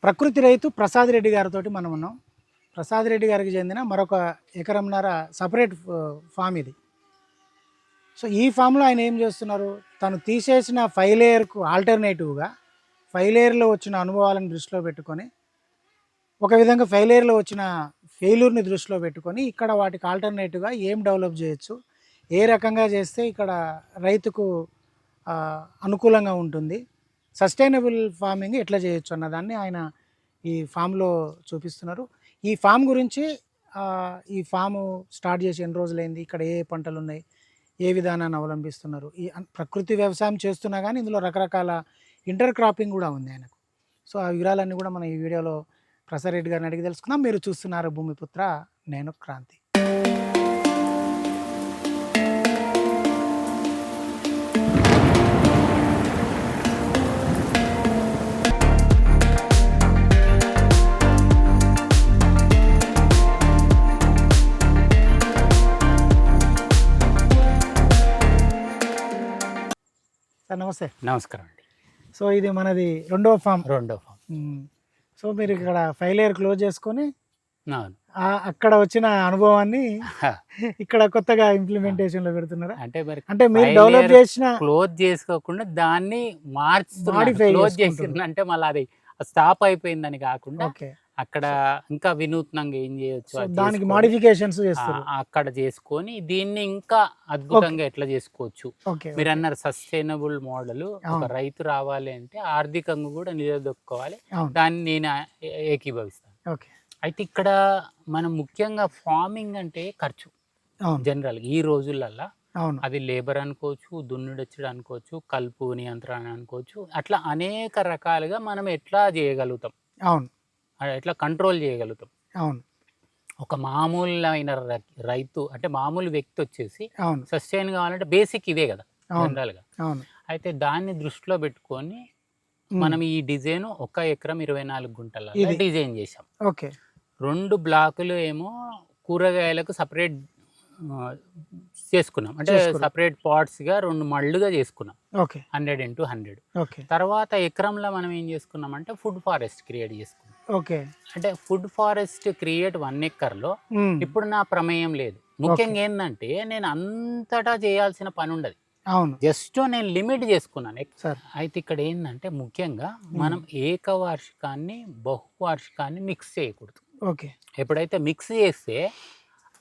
ప్రకృతి రైతు ప్రసాద్ రెడ్డి గారితో మనం ఉన్నాం. ప్రసాద్ రెడ్డి గారికి చెందిన మరొక ఎకరంన్నర సపరేట్ ఫామ్ ఇది. సో ఈ ఫామ్లో ఆయన ఏం చేస్తున్నారు, తను తీసేసిన 5 లేయర్కు ఆల్టర్నేటివ్గా 5 లేయర్లో వచ్చిన అనుభవాలను దృష్టిలో పెట్టుకొని, ఒక విధంగా 5 లేయర్లో వచ్చిన ఫెయిల్యూర్ని దృష్టిలో పెట్టుకొని ఇక్కడ వాటికి ఆల్టర్నేటివ్గా ఏం డెవలప్ చేయొచ్చు, ఏ రకంగా చేస్తే ఇక్కడ రైతుకు అనుకూలంగా ఉంటుంది, సస్టైనబుల్ ఫార్మింగ్ ఎట్లా చేయొచ్చు అన్నదాన్ని ఆయన ఈ ఫామ్లో చూపిస్తున్నారు. ఈ ఫామ్ గురించి ఈ ఫాము స్టార్ట్ చేసి ఎన్ని రోజులైంది, ఇక్కడ ఏ పంటలు ఉన్నాయి, ఏ విధానాన్ని అవలంబిస్తున్నారు, ఈ ప్రకృతి వ్యవసాయం చేస్తున్నా కానీ ఇందులో రకరకాల ఇంటర్ క్రాపింగ్ కూడా ఉంది ఆయనకు. సో ఆ వివరాలన్నీ కూడా మనం ఈ వీడియోలో ప్రసాద్ రెడ్డి గారిని అడిగి తెలుసుకుందాం. మీరు చూస్తున్నారు భూమిపుత్ర, నేను క్రాంతి. సార్ నమస్తే. నమస్కారం అండి. సో ఇది మనది రెండో ఫామ్. సో మీరు ఇక్కడ 5 లేయర్ క్లోజ్ చేసుకొని అక్కడ వచ్చిన అనుభవాన్ని ఇక్కడ కొత్తగా ఇంప్లిమెంటేషన్ లో పెడుతున్నారా? అంటే మీరు డెవలప్ చేసిన క్లోజ్ చేసుకోకుండా దాన్ని క్లోజ్ చేసిన అంటే మళ్ళీ అది స్టాప్ అయిపోయిందని కాకుండా అక్కడ ఇంకా వినూత్నంగా ఏం చేయొచ్చు, దానికి మోడిఫికేషన్స్ చేస్తారు అక్కడ చేసుకొని దీన్ని ఇంకా అద్భుతంగా ఎట్లా చేసుకోవచ్చు. మీరు అన్నారు సస్టైనబుల్ మోడల్. ఒక రైతు రావాలి అంటే ఆర్థికంగా కూడా నిలదొక్కుకోవాలి, దాన్ని నేను ఏకీభవిస్తాను. అయితే ఇక్కడ మనం ముఖ్యంగా ఫార్మింగ్ అంటే ఖర్చు జనరల్గా ఈ రోజులల్లో. అది లేబర్ అనుకోవచ్చు, దున్నుడొచ్చుడు అనుకోవచ్చు, కలుపు నియంత్రణ అనుకోవచ్చు, అట్లా అనేక రకాలుగా మనం ఎట్లా చేయగలుగుతాం, ఎట్లా కంట్రోల్ చేయగలుగుతాం. ఒక మామూలైన రైతు అంటే మామూలు వ్యక్తి వచ్చేసి సస్టైన్ కావాలంటే బేసిక్ ఇవే కదా జనరల్గా. అయితే దాన్ని దృష్టిలో పెట్టుకొని మనం ఈ డిజైన్ 1 ఎకరం 24 గుంటల డిజైన్ చేసాం. 2 బ్లాకులు ఏమో కూరగాయలకు సపరేట్ చేసుకున్నాం, అంటే సపరేట్ పాట్స్ గా 2 మళ్ళుగా చేసుకున్నాం 100x100. తర్వాత ఎకరంలో మనం ఏం చేసుకున్నాం అంటే ఫుడ్ ఫారెస్ట్ క్రియేట్ చేసుకున్నాం. అంటే ఫుడ్ ఫారెస్ట్ క్రియేట్ 1 ఎకర్లో ఇప్పుడు నా ప్రమేయం లేదు. ముఖ్యంగా ఏంటంటే నేను అంతటా చేయాల్సిన పని ఉండదు, జస్ట్ నేను లిమిట్ చేసుకున్నాను. అయితే ఇక్కడ ఏంటంటే ముఖ్యంగా మనం ఏకవార్షికాన్ని బహువార్షికాన్ని మిక్స్ చేయకూడదు. ఎప్పుడైతే మిక్స్ చేస్తే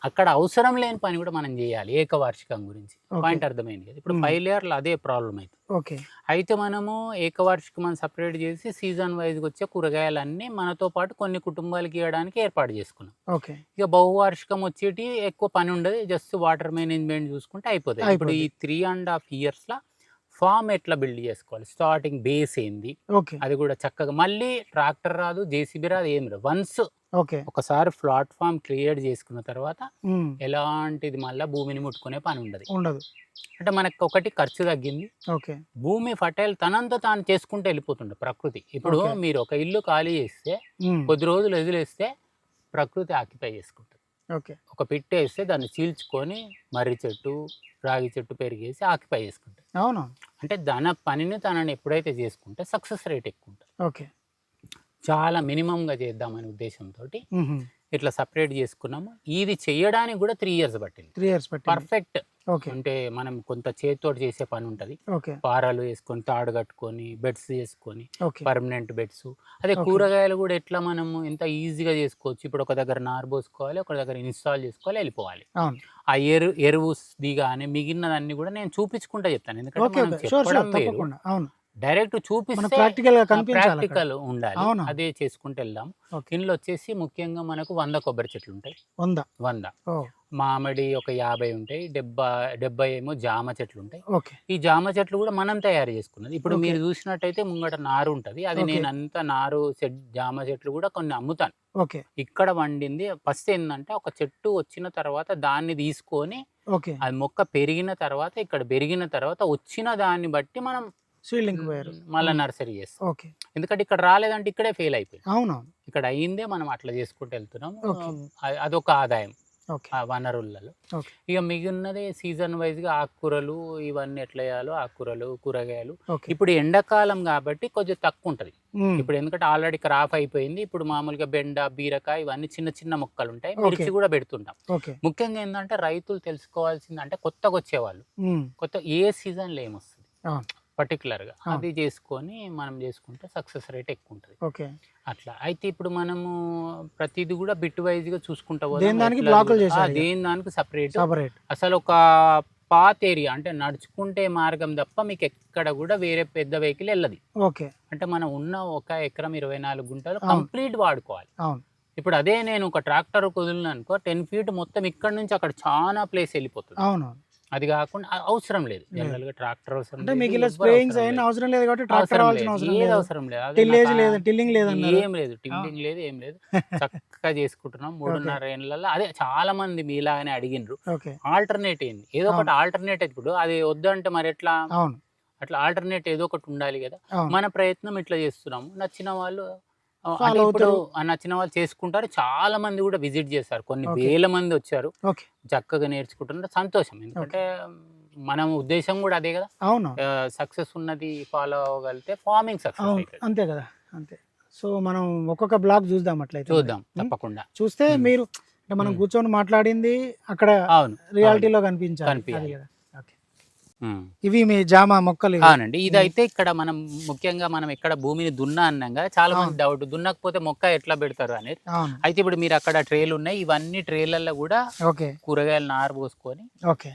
అక్కడ అవసరం లేని పని కూడా మనం చేయాలి. ఏకవార్షికం గురించి పాయింట్ అర్థమైంది కదా. ఇప్పుడు 5 లేయర్లు అదే ప్రాబ్లం అవుతుంది. అయితే మనము ఏకవార్షికం మనం సపరేట్ చేసి సీజన్ వైజ్గా వచ్చే కూరగాయలన్నీ మనతో పాటు కొన్ని కుటుంబాలకి ఇవ్వడానికి ఏర్పాటు చేసుకున్నాం. ఇక బహువార్షికం వచ్చేటి ఎక్కువ పని ఉండదు, జస్ట్ వాటర్ మేనేజ్మెంట్ చూసుకుంటే అయిపోతుంది. ఇప్పుడు ఈ 3.5 yearsలో ఫామ్ ఎట్లా బిల్డ్ చేసుకోవాలి, స్టార్టింగ్ బేస్ ఏంది, అది కూడా చక్కగా మళ్ళీ ట్రాక్టర్ రాదు, జేసీబీ రాదు, ఏం రాదు. వన్స్ ఒకసారి ప్లాట్ఫామ్ క్రియేట్ చేసుకున్న తర్వాత ఎలాంటిది మళ్ళీ భూమిని ముట్టుకునే పని ఉండదు. అంటే మనకు ఒకటి ఖర్చు తగ్గింది, భూమి ఫర్టైల్ తనంతా తాను చేసుకుంటూ వెళ్ళిపోతుండే ప్రకృతి. ఇప్పుడు మీరు ఒక ఇల్లు ఖాళీ చేస్తే కొద్ది రోజులు వదిలేస్తే ప్రకృతి ఆక్యుపై చేసుకుంటుంది. ఒక పిట్ వేస్తే దాన్ని చీల్చుకొని మర్రి చెట్టు రాగి చెట్టు పెరిగేసి ఆక్యుపై చేసుకుంటుంది. అంటే దాని పనిని తనని ఎప్పుడైతే చేసుకుంటే సక్సెస్ రేట్ ఎక్కువ ఉంటుంది. చాలా మినిమంగా చేద్దామనే ఉద్దేశంతో ఇట్లా సపరేట్ చేసుకున్నాము. ఇది చేయడానికి కూడా 3 years పట్టింది. పర్ఫెక్ట్. అంటే మనం కొంత చేతితోటి చేసే పని ఉంటుంది, పారాలు వేసుకొని తాడు కట్టుకొని బెడ్స్ చేసుకొని పర్మనెంట్ బెడ్స్. అదే కూరగాయలు కూడా ఎట్లా మనము ఎంత ఈజీగా చేసుకోవచ్చు. ఇప్పుడు ఒక దగ్గర నారు పోసుకోవాలి, ఒక దగ్గర ఇన్స్టాల్ చేసుకోవాలి, వెళ్ళిపోవాలి. ఆ ఎరువు దిగానే మిగిలినదన్నీ కూడా నేను చూపించుకుంటా చెప్తాను, ఎందుకంటే డైరెక్ట్ చూపిస్తే ప్రాక్టికల్ ఉండాలి. అదే చేసుకుంటూ వెళ్దాం. ఇంట్లో వచ్చేసి ముఖ్యంగా మనకు 100 కొబ్బరి చెట్లు ఉంటాయి. 100 మామిడి ఒక 50 ఉంటాయి, 70 ఏమో జామ చెట్లు ఉంటాయి. ఈ జామ చెట్లు కూడా మనం తయారు చేసుకున్నది. ఇప్పుడు మీరు చూసినట్టయితే ముంగట నారు ఉంటది, అది నేను అంతా నారు జామ చెట్లు కూడా కొన్ని అమ్ముతాను. ఇక్కడ వండింది ఫస్ట్ ఏంటంటే ఒక చెట్టు వచ్చిన తర్వాత దాన్ని తీసుకొని అది మొక్క పెరిగిన తర్వాత ఇక్కడ పెరిగిన తర్వాత వచ్చిన దాన్ని బట్టి మనం మళ్ళీ నర్సరీ చేస్తాం. ఎందుకంటే ఇక్కడ రాలేదంటే ఇక్కడే ఫెయిల్ అయిపోయింది. ఇక్కడ అయ్యిందే మనం అట్లా చేసుకుంటూ వెళ్తున్నాం. అదొక ఆదాయం. ఓకే. ఆ వనరులలో. ఓకే. ఇక మిగిలినది సీజన్ వైజ్గా ఆకుకూరలు ఇవన్నీ ఎట్లా వేయాలో ఆకుకూరలు కూరగాయలు. ఓకే. ఇప్పుడు ఎండాకాలం కాబట్టి కొంచెం తక్కువ ఉంటుంది. మ్మ్. ఇప్పుడు ఎందుకంటే ఆల్రెడీ క్రాప్ అయిపోయింది. ఇప్పుడు మామూలుగా బెండ బీరకాయ ఇవన్నీ చిన్న చిన్న మొక్కలు ఉంటాయి. ఓకే. మిర్చి కూడా పెడుతుంటాం. ఓకే. ముఖ్యంగా ఏంటంటే రైతులు తెలుసుకోవాల్సింది అంటే కొత్తగా వచ్చేవాళ్ళు మ్మ్. కొత్త ఏ సీజన్లో ఏమొస్తుంది అవును. పర్టికులర్గా అవును. అది చేసుకొని మనం చేసుకుంటే సక్సెస్ రేట్ ఎక్కువ ఉంటుంది. ఓకే. అట్లా అయితే ఇప్పుడు మనము ప్రతిదీ కూడా బిట్ వైజ్గా చూసుకుంటా దేని దానికి బ్లాకులు చేశారు ఇక? దేని దానికి సపరేట్. సపరేట్. అసలు ఒక పాత్ ఏరియా అంటే నడుచుకుంటే మార్గం తప్ప మీకు ఎక్కడ కూడా వేరే పెద్ద వెహికల్ వెళ్ళదు. ఓకే. అంటే మనం ఉన్న 1 ఎకరం 24 గుంటలు అవును. కంప్లీట్ వాడుకోవాలి. అవును. ఇప్పుడు అదే నేను ఒక ట్రాక్టర్ కుదిలిన అనుకో 10 ఫీట్ మొత్తం ఇక్కడ నుంచి అక్కడ చాలా ప్లేస్ వెళ్ళిపోతుంది. అవును. అది కాకుండా అవసరం లేదు. జనరల్ గా ట్రాక్టర్ అవసరం అంటే లేదు, మీకు ఇలా ఎవ్వరు స్ప్రేయింగ్స్ అవసరం అయినా లేదు. అవసరం లేదు కాబట్టి ట్రాక్టర్ అవసరం రావాల్సిన లేదు, అవసరం ఏది లేదు. అవసరం లేదు. అదే టిల్లేజ్ నాకు లేదు, టిల్లింగ్ లేదన్నారు. ఏం లేదు, టిల్లింగ్ లేదు, ఏం లేదు. చక్కగా చేసుకుంటున్నాం 3.5 ఏళ్ళలో. అదే చాలా మంది మీలాగానే అడిగినరు ఓకే. ఆల్టర్నేట్ ఏంది, ఏదో ఒకటి ఆల్టర్నేట్. ఇప్పుడు అది వద్దంటే మరి ఎట్లా? అవును. అట్లా ఆల్టర్నేట్ ఏదో ఒకటి ఉండాలి కదా. అవును. మన ప్రయత్నం ఇట్లా చేస్తున్నాము. నచ్చిన వాళ్ళు అంటే Follow ఇప్పుడు అవుతారు. నచ్చిన వాళ్ళు చేసుకుంటారు. చాలా మంది కూడా విజిట్ చేశారు, కొన్ని ఓకే. వేల మంది వచ్చారు, ఓకే. చక్కగా నేర్చుకుంటున్నారు. సంతోషం. ఎందుకంటే మనం ఉద్దేశం కూడా అదే కదా. అవును. సక్సెస్ ఉన్నది ఫాలో అవ్వగలిగితే ఫార్మింగ్ సక్సెస్ అవును. అవుతుంది. అంతే కదా, అంతే. సో మనం ఒక్కొక్క బ్లాక్ చూద్దాం అట్లయితే. చూద్దాం మరి. తప్పకుండా. చూస్తే మీరు అంటే మనం కూర్చొని మాట్లాడింది అక్కడ అవును, రియాలిటీలో కనిపించాలి. కనిపించాలి. అది కదా. ఓకే. ఉమ్. ఇవి మీ జామ మొక్కలు ఇవి. అవునండి. ఇదైతే ఇక్కడ మనం ముఖ్యంగా మనం ఎక్కడ భూమిని దున్నా అన్నాగా చాలా మంది డౌట్, దున్నకపోతే మొక్క ఎట్లా పెడతారు అనేది. అవును. అయితే ఇప్పుడు మీరు అక్కడ ట్రేలు ఉన్నాయి, ఇవన్నీ ట్రేలలో కూడా ఓకే. కూరగాయలు నారు పోసుకొని ఓకే.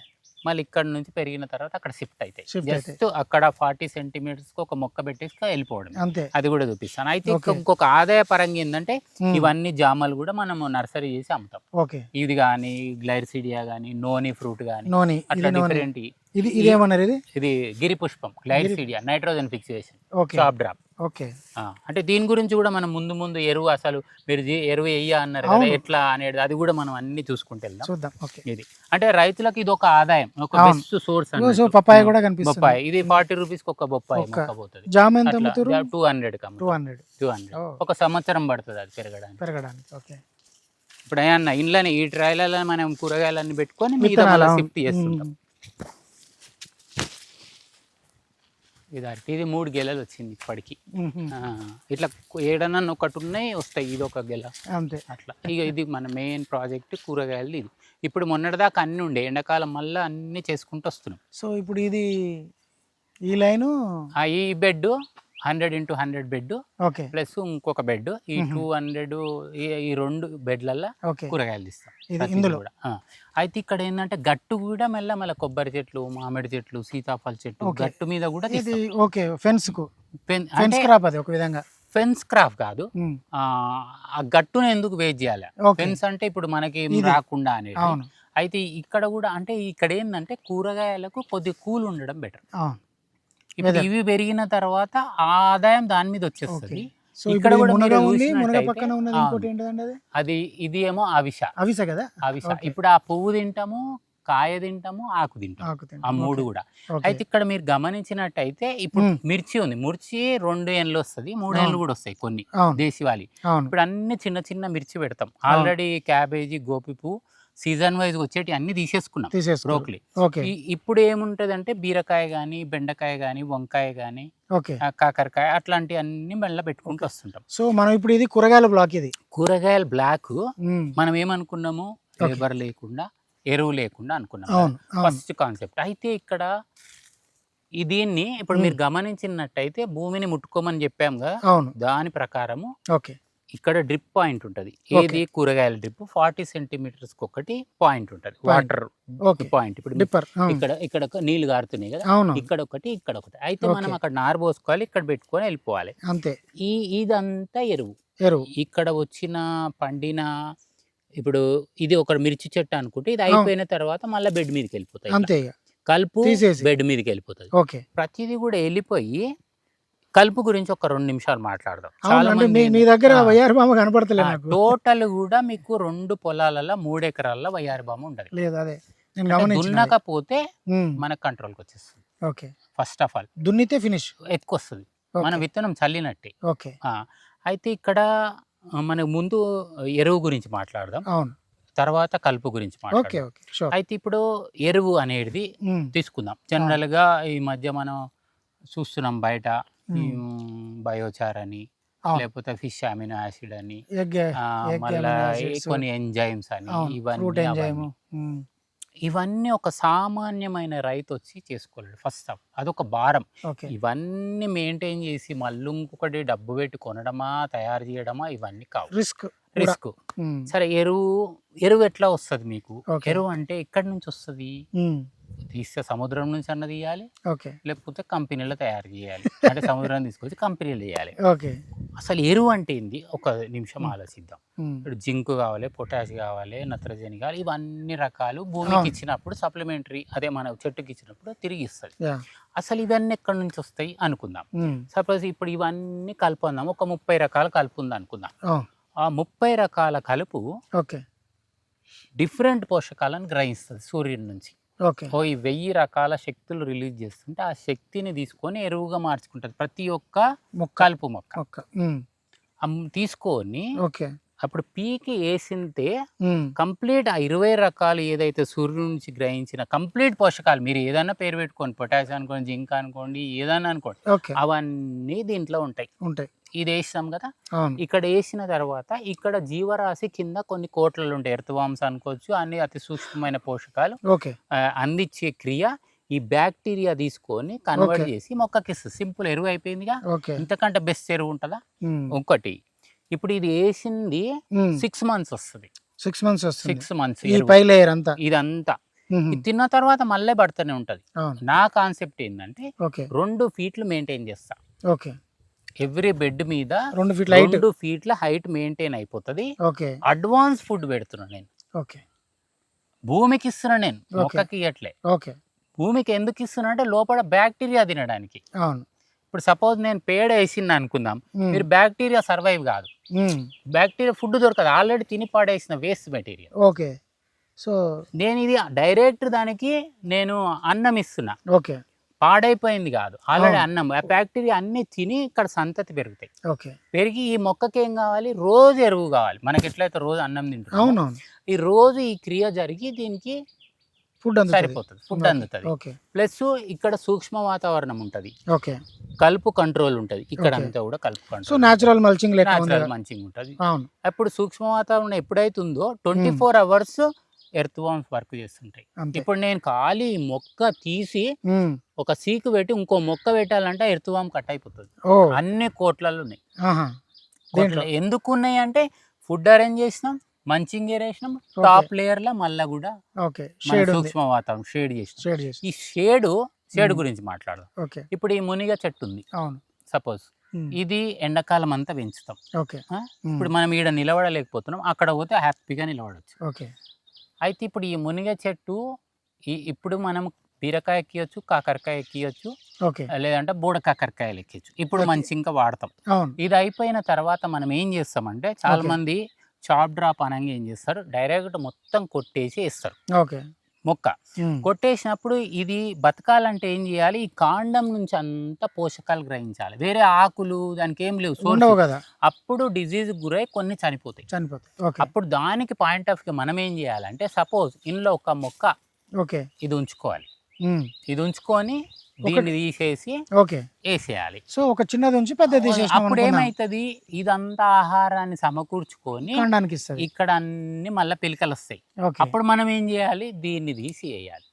మళ్ళీ ఇక్కడ నుంచి పెరిగిన తర్వాత అక్కడ షిఫ్ట్ అవుతాయి. Shift జస్ట్ అక్కడ 40 సెంటీమీటర్స్ కి ఒక మొక్క పెట్టేసి వెళ్ళిపోవడం. అంతే. అది కూడా చూపిస్తాను. అయితే Okay. ఇంకొక ఆదాయ పరంగా ఏంటంటే మ్మ్. ఇవన్నీ జామలు కూడా మనం నర్సరీ చేసి అమ్ముతాం. ఓకే. ఇది కానీ గ్లైర్సిడియా కానీ నోని ఫ్రూట్ కానీ నోని. అట్లా ఇది నోని. డిఫరెంట్. ఇది ఇదేమన్నారు ఇది? ఇది గిరి పుష్పం gliricidia nitrogen fixation okay. Top drop. Okay. అంటే దీని గురించి కూడా మనం ముందు ఎరువు అసలు మీరు ఎరువు వెయ్య అన్నారు కదా, అవును. ఎట్లా అనేది అది కూడా మనం అన్ని చూసుకుంటూ వెళ్దాం. చూద్దాం. ఓకే. ఇది అంటే రైతులకు ఇది ఒక ఆదాయం, ఒక అవును. Best source. సో పప్పాయ కూడా కనిపిస్తుంది. బొప్పాయి ఇది 40 రూపీస్ ఒక బొప్పాయి ఒక్క మొక్క పోతుంది. జామ ఎంత అమ్ముతారు? 200 200. ఓ. ఒక సంవత్సరం పడుతుంది అది పెరగడానికి. పెరగడానికి. ఓకే. ఇప్పుడు ఏమన్నా ఇంట్లోనే ఈ ట్రైలలో మనం కూరగాయలన్నీ పెట్టుకొని మీద విత్తనాలు, అవును. షిఫ్ట్ చేస్తుంటాం. ఇది 3 గెలలు వచ్చింది ఇప్పటికి. ఇట్లా ఏడన్నా ఒకటి ఉన్నాయి వస్తాయి, ఇది ఒక గెల అంతే. అట్లా. ఇక ఇది మన మెయిన్ ప్రాజెక్ట్ కూరగాయలు. ఇది ఇప్పుడు మొన్నటిదాకా అన్ని ఉండే, ఎండాకాలం మళ్ళీ అన్ని చేసుకుంటూ వస్తున్నాం. సో ఇప్పుడు ఇది ఈ లైను ఈ bed 100x100 bed okay. Plus ఇంకొక బెడ్, ఈ 200 ఈ 2 బెడ్లల్లో ఓకే. కూరగాయలు తీస్తాం ఇది ప్రతిదీ ఇందులో కూడా. అయితే ఇక్కడ ఏంటంటే గట్టు కూడా మళ్ళీ కొబ్బరి చెట్లు, మామిడి చెట్లు, సీతాఫల చెట్టు ఓకే. గట్టు మీద కూడా ఇది తీస్తాం. ఓకే. ఫెన్స్ కు పెన్- ఫెన్స్ అంటే క్రాప్ అది ఒక విధంగా. ఫెన్స్ క్రాఫ్ట్ కాదు, ఉమ్. ఆ గట్టును ఎందుకు వేస్ట్ చేయాలి? ఓకే. ఫెన్స్ అంటే ఇప్పుడు మనకి ఏం ఇది. రాకుండా అనేది. అవును. అయితే ఇక్కడ కూడా అంటే ఇక్కడ ఏంటంటే కూరగాయలకు కొద్దిగా కూల్ ఉండడం బెటర్. అవును. ఇప్పుడు Weather. ఇవి పెరిగిన తర్వాత ఆదాయం దాని మీద వచ్చేస్తుంది. సో ఇక్కడ ఇక్కడ కూడా మునగ మీరు ఉంది, మునగ చూసినట్టయితే, పక్కన ఉన్నది ఇంకోటి ఏంటంటే అది అది ఇది ఏమో అవిష. అవిస కదా. అవిష. ఓకే. ఇప్పుడు ఆ పువ్వు తింటాము, కాయ తింటాము, ఆకు తింటాము, ఆకు తింటాం. ఆ 3 ఓకే. కూడా. ఓకే. అయితే ఇక్కడ మీరు గమనించినట్టయితే ఇప్పుడు మిర్చి ఉంది, మిర్చి 2 ఏళ్ళు వస్తుంది, 3 ఏళ్ళు కూడా వస్తాయి కొన్ని అవును. దేశవాళీ. అవును. ఇప్పుడు అన్ని చిన్న చిన్న మిర్చి పెడతాం. ఆల్రెడీ క్యాబేజీ, గోపి పువ్వు సీజన్ వైజ్ వచ్చేటి అన్ని తీసేసుకున్నాం. తీసేసుకో. బ్రోక్లీ. ఓకే. ఇప్పుడు ఏముంటది అంటే బీరకాయ కానీ, బెండకాయ కానీ, వంకాయ కానీ, ఓకే. కాకరకాయ అట్లాంటి అన్ని మళ్ళీ పెట్టుకుంటూ వస్తుంటాం. సో మనం ఇప్పుడు ఇది కూరగాయల బ్లాక్ ఇది. కూరగాయల బ్లాక్ ఉమ్. మనం ఏమనుకున్నాము, ఓకే. లేబర్ లేకుండా ఎరువు లేకుండా అనుకున్నాం. అవును. అవును. First concept. అయితే ఇక్కడ దీన్ని ఇప్పుడు మీరు గమనించినట్టయితే భూమిని ముట్టుకోమని చెప్పాముగా, అవును. దాని ప్రకారము ఓకే. ఇక్కడ డ్రిప్ పాయింట్ ఉంటుంది. ఏది కూరగాయల డ్రిప్ 40 సెంటీమీటర్స్ ఒకటి పాయింట్ ఉంటుంది, వాటర్ ఓకే. పాయింట్. ఇప్పుడు డిప్పర్. ఇక్కడ నీళ్లు కారుతున్నాయి కదా, అవును. ఇక్కడ ఒకటి ఇక్కడ ఒకటి. అయితే ఓకే. మనం అక్కడ నారు పోసుకోవాలి, ఇక్కడ పెట్టుకొని వెళ్ళిపోవాలి. అంతే. ఇదంతా ఎరువు. ఎరువు. ఇక్కడ వచ్చిన పండిన ఇప్పుడు ఇది ఒక మిర్చి చెట్టు అనుకుంటే ఇది అయిపోయిన తర్వాత మళ్ళీ బెడ్ మీదకి వెళ్ళిపోతాయి. అంతే ఇక కలుపు తీసేసి. బెడ్ మీదకి వెళ్ళిపోతుంది. ఓకే. ప్రతిదీ కూడా వెళ్ళిపోయి కలుపు గురించి ఒక 2 నిమిషాలు మాట్లాడదాం. అవును. అంటే మీ దగ్గర వయ్యారి బామ కనపడతలే నాకు. టోటల్ కూడా మీకు 2 పొలాలలో 3 ఎకరాల్లో వయ్యారి బామ ఉండదు. లేదు అదే నేను అంటే గమనించిన. దున్నకపోతే మన కంట్రోల్కి వచ్చేస్తుంది. ఓకే. ఫస్ట్ ఆఫ్ ఆల్ దున్నితే ఫినిష్ ఎక్కువ వస్తుంది, మన విత్తనం చల్లినట్టే. ఓకే. అయితే ఇక్కడ మనకు ముందు ఎరువు గురించి మాట్లాడదాం. అవును. తర్వాత కలుపు గురించి ఓకే మాట్లాడదాం. Okay sure. అయితే ఇప్పుడు ఎరువు అనేది తీసుకుందాం. జనరల్గా ఈ మధ్య మనం చూస్తున్నాం బయట బయోచార్ అని, లేకపోతే ఫిష్ అమినో యాసిడ్ అని, మళ్ళీ కొన్ని ఎంజైమ్స్ అని, ఇవన్నీ ఒక సామాన్యమైన రైతు వచ్చి చేసుకోలేడు. ఫస్ట్ ఆఫ్ అదొక భారం. ఇవన్నీ మెయింటైన్ చేసి మళ్ళీ ఇంకొకటి డబ్బు పెట్టి కొనడమా, తయారు చేయడమా, ఇవన్నీ కావు, రిస్క్. సరే, ఎరువు ఎట్లా వస్తుంది మీకు? ఎరువు అంటే ఎక్కడి నుంచి వస్తుంది? తీస్తే సముద్రం నుంచి అన్న తీయాలి, లేకపోతే కంపెనీలో తయారు చేయాలి, అంటే సముద్రం తీసుకొచ్చి కంపెనీలు చేయాలి. అసలు ఎరువు అంటే ఏంది? ఒక నిమిషం ఆలోచిద్దాం. ఇప్పుడు జింక్ కావాలి, పొటాష్ కావాలి, నత్రజని కావాలి, ఇవన్నీ రకాలు భూమికి ఇచ్చినప్పుడు సప్లిమెంటరీ, అదే మన చెట్టుకి ఇచ్చినప్పుడు తిరిగి ఇస్తుంది. అసలు ఇవన్నీ ఎక్కడి నుంచి వస్తాయి అనుకుందాం. సపోజ్ ఇప్పుడు ఇవన్నీ కలుపుకుందాం, ఒక 30 రకాల కలుపు ఉంది అనుకుందాం. ఆ 30 రకాల కలుపు డిఫరెంట్ పోషకాలను గ్రహిస్తుంది సూర్యుడి నుంచి. ఓ ఈ 1000 రకాల శక్తులు రిలీజ్ చేస్తుంటే ఆ శక్తిని తీసుకొని ఎరువుగా మార్చుకుంటుంది ప్రతి ఒక్క కలుపు మొక్క తీసుకొని. అప్పుడు పీకి వేసింటే కంప్లీట్ ఆ 20 రకాలు ఏదైతే సూర్యుడి నుంచి గ్రహించిన కంప్లీట్ పోషకాలు, మీరు ఏదైనా పేరు పెట్టుకోండి, పొటాష్ అనుకోండి, జింక్ అనుకోండి, ఏదైనా అనుకోండి, అవన్నీ దీంట్లో ఉంటాయి. ఇది వేసాం కదా, ఇక్కడ వేసిన తర్వాత ఇక్కడ జీవరాశి కింద కొన్ని కోట్లలు ఉంటాయి, ఎర్త్వామ్స్ అనుకోవచ్చు, అన్ని అతి సూక్ష్మమైన పోషకాలు అందించే క్రియ ఈ బ్యాక్టీరియా తీసుకొని కన్వర్ట్ చేసి మొక్కకి ఇస్తుంది. సింపుల్ ఎరువు అయిపోయిందిగా. ఇంతకంటే బెస్ట్ ఎరువు ఉంటుందా? ఒకటి, ఇప్పుడు ఇది వేసింది 6 months వస్తుంది. 6 months ఇదంతా తిన్న తర్వాత మళ్ళీ పడుతూనే ఉంటది. నా కాన్సెప్ట్ ఏంటంటే 2 feet మెయింటైన్ చేస్తా. ఎవ్రీ బెడ్ మీద 2 feet హైట్ మెయింటైన్ అయిపోతుంది. అడ్వాన్స్ ఫుడ్ పెడుతున్నా నేను, భూమికి ఇస్తున్నా నేను, మొక్కకి ఇవ్వట్లే. భూమికి ఎందుకు ఇస్తున్నా అంటే లోపల బ్యాక్టీరియా తినడానికి. ఇప్పుడు సపోజ్ నేను పేడ వేసింది అనుకుందాం, మీరు బ్యాక్టీరియా సర్వైవ్ కాదు, బ్యాక్టీరియా ఫుడ్ దొరకదు, ఆల్రెడీ తిని పాడేసిన వేస్ట్ మెటీరియల్. సో నేను ఇది డైరెక్ట్ దానికి నేను అన్నం ఇస్తున్నా, పాడైపోయింది కాదు, ఆల్రెడీ అన్నం. ఆ బ్యాక్టీరియా అన్ని తిని ఇక్కడ సంతతి పెరుగుతాయి. పెరిగి ఈ మొక్కకి ఏం కావాలి? రోజు ఎరువు కావాలి. మనకి ఎట్లయితే రోజు అన్నం తింటున్నాం, ఈ రోజు ఈ క్రియ జరిగి దీనికి ఫుడ్ సరిపోతుంది, ఫుడ్ అందుతుంది. ప్లస్ ఇక్కడ సూక్ష్మ వాతావరణం ఉంటది, కలుపు కంట్రోల్ ఉంటది, ఇక్కడ అంతా కూడా కలుపు కంట్రోల్, న్యాచురల్ మల్చింగ్ ఉంటది. అప్పుడు సూక్ష్మ వాతావరణం ఎప్పుడైతే ఉందో 24 hours ఎర్త్వామ్స్ వర్క్ చేస్తుంటాయి. ఇప్పుడు నేను ఖాళీ మొక్క తీసి ఒక సీకు పెట్టి ఇంకో మొక్క పెట్టాలంటే ఎర్త్వామ్ కట్ అయిపోతుంది. అన్ని కోట్లలో ఉన్నాయి. ఎందుకు ఉన్నాయి అంటే ఫుడ్ అరేంజ్ చేసినాం, మంచింగ్ వేసినాం, టాప్ లేయర్ లో మళ్ళా కూడా సూక్ష్మ వాతావరణం షేడ్ చేసినాం. ఈ షేడ్ గురించి మాట్లాడదాం. ఇప్పుడు ఈ మునిగ చెట్టు ఉంది సపోజ్, ఇది ఎండాకాలం అంతా పెంచుతాం. ఇప్పుడు మనం ఈడ నిలబడలేకపోతున్నాం, అక్కడ పోతే హ్యాపీగా నిలబడవచ్చు. అయితే ఇప్పుడు ఈ మునిగ చెట్టు ఇప్పుడు మనం బీరకాయ ఎక్కియచ్చు, కాకరకాయ ఎక్కియచ్చు, లేదంటే బూడ కాకరకాయలు ఎక్కియచ్చు. ఇప్పుడు మంచి ఇంకా వాడతాం. ఇది అయిపోయిన తర్వాత మనం ఏం చేస్తామంటే చాలా మంది చాప్ డ్రాప్ అనగా ఏం చేస్తారు, డైరెక్ట్ మొత్తం కొట్టేసి వేస్తారు మొక్క. కొట్టేసినప్పుడు ఇది బతకాలంటే ఏం చేయాలి? ఈ కాండం నుంచి అంతా పోషకాలు గ్రహించాలి, వేరే ఆకులు దానికి ఏం లేవు, కదా. అప్పుడు డిజీజ్ గురై కొన్ని చనిపోతాయి. అప్పుడు దానికి పాయింట్ ఆఫ్ వ్యూ మనం ఏం చేయాలంటే, సపోజ్ ఇంట్లో ఒక మొక్క ఇది ఉంచుకోవాలి, ఇది ఉంచుకొని దీన్ని తీసేసి వేసేయాలి. సో ఒక చిన్నది ఉంచి పెద్ద తీసేసి అప్పుడు ఏమైతుంది, ఇదంతా ఆహారాన్ని సమకూర్చుకొని ఇక్కడ అన్ని మళ్ళీ పిలకలు వస్తాయి. అప్పుడు మనం ఏం చేయాలి? దీన్ని తీసి వేయాలి.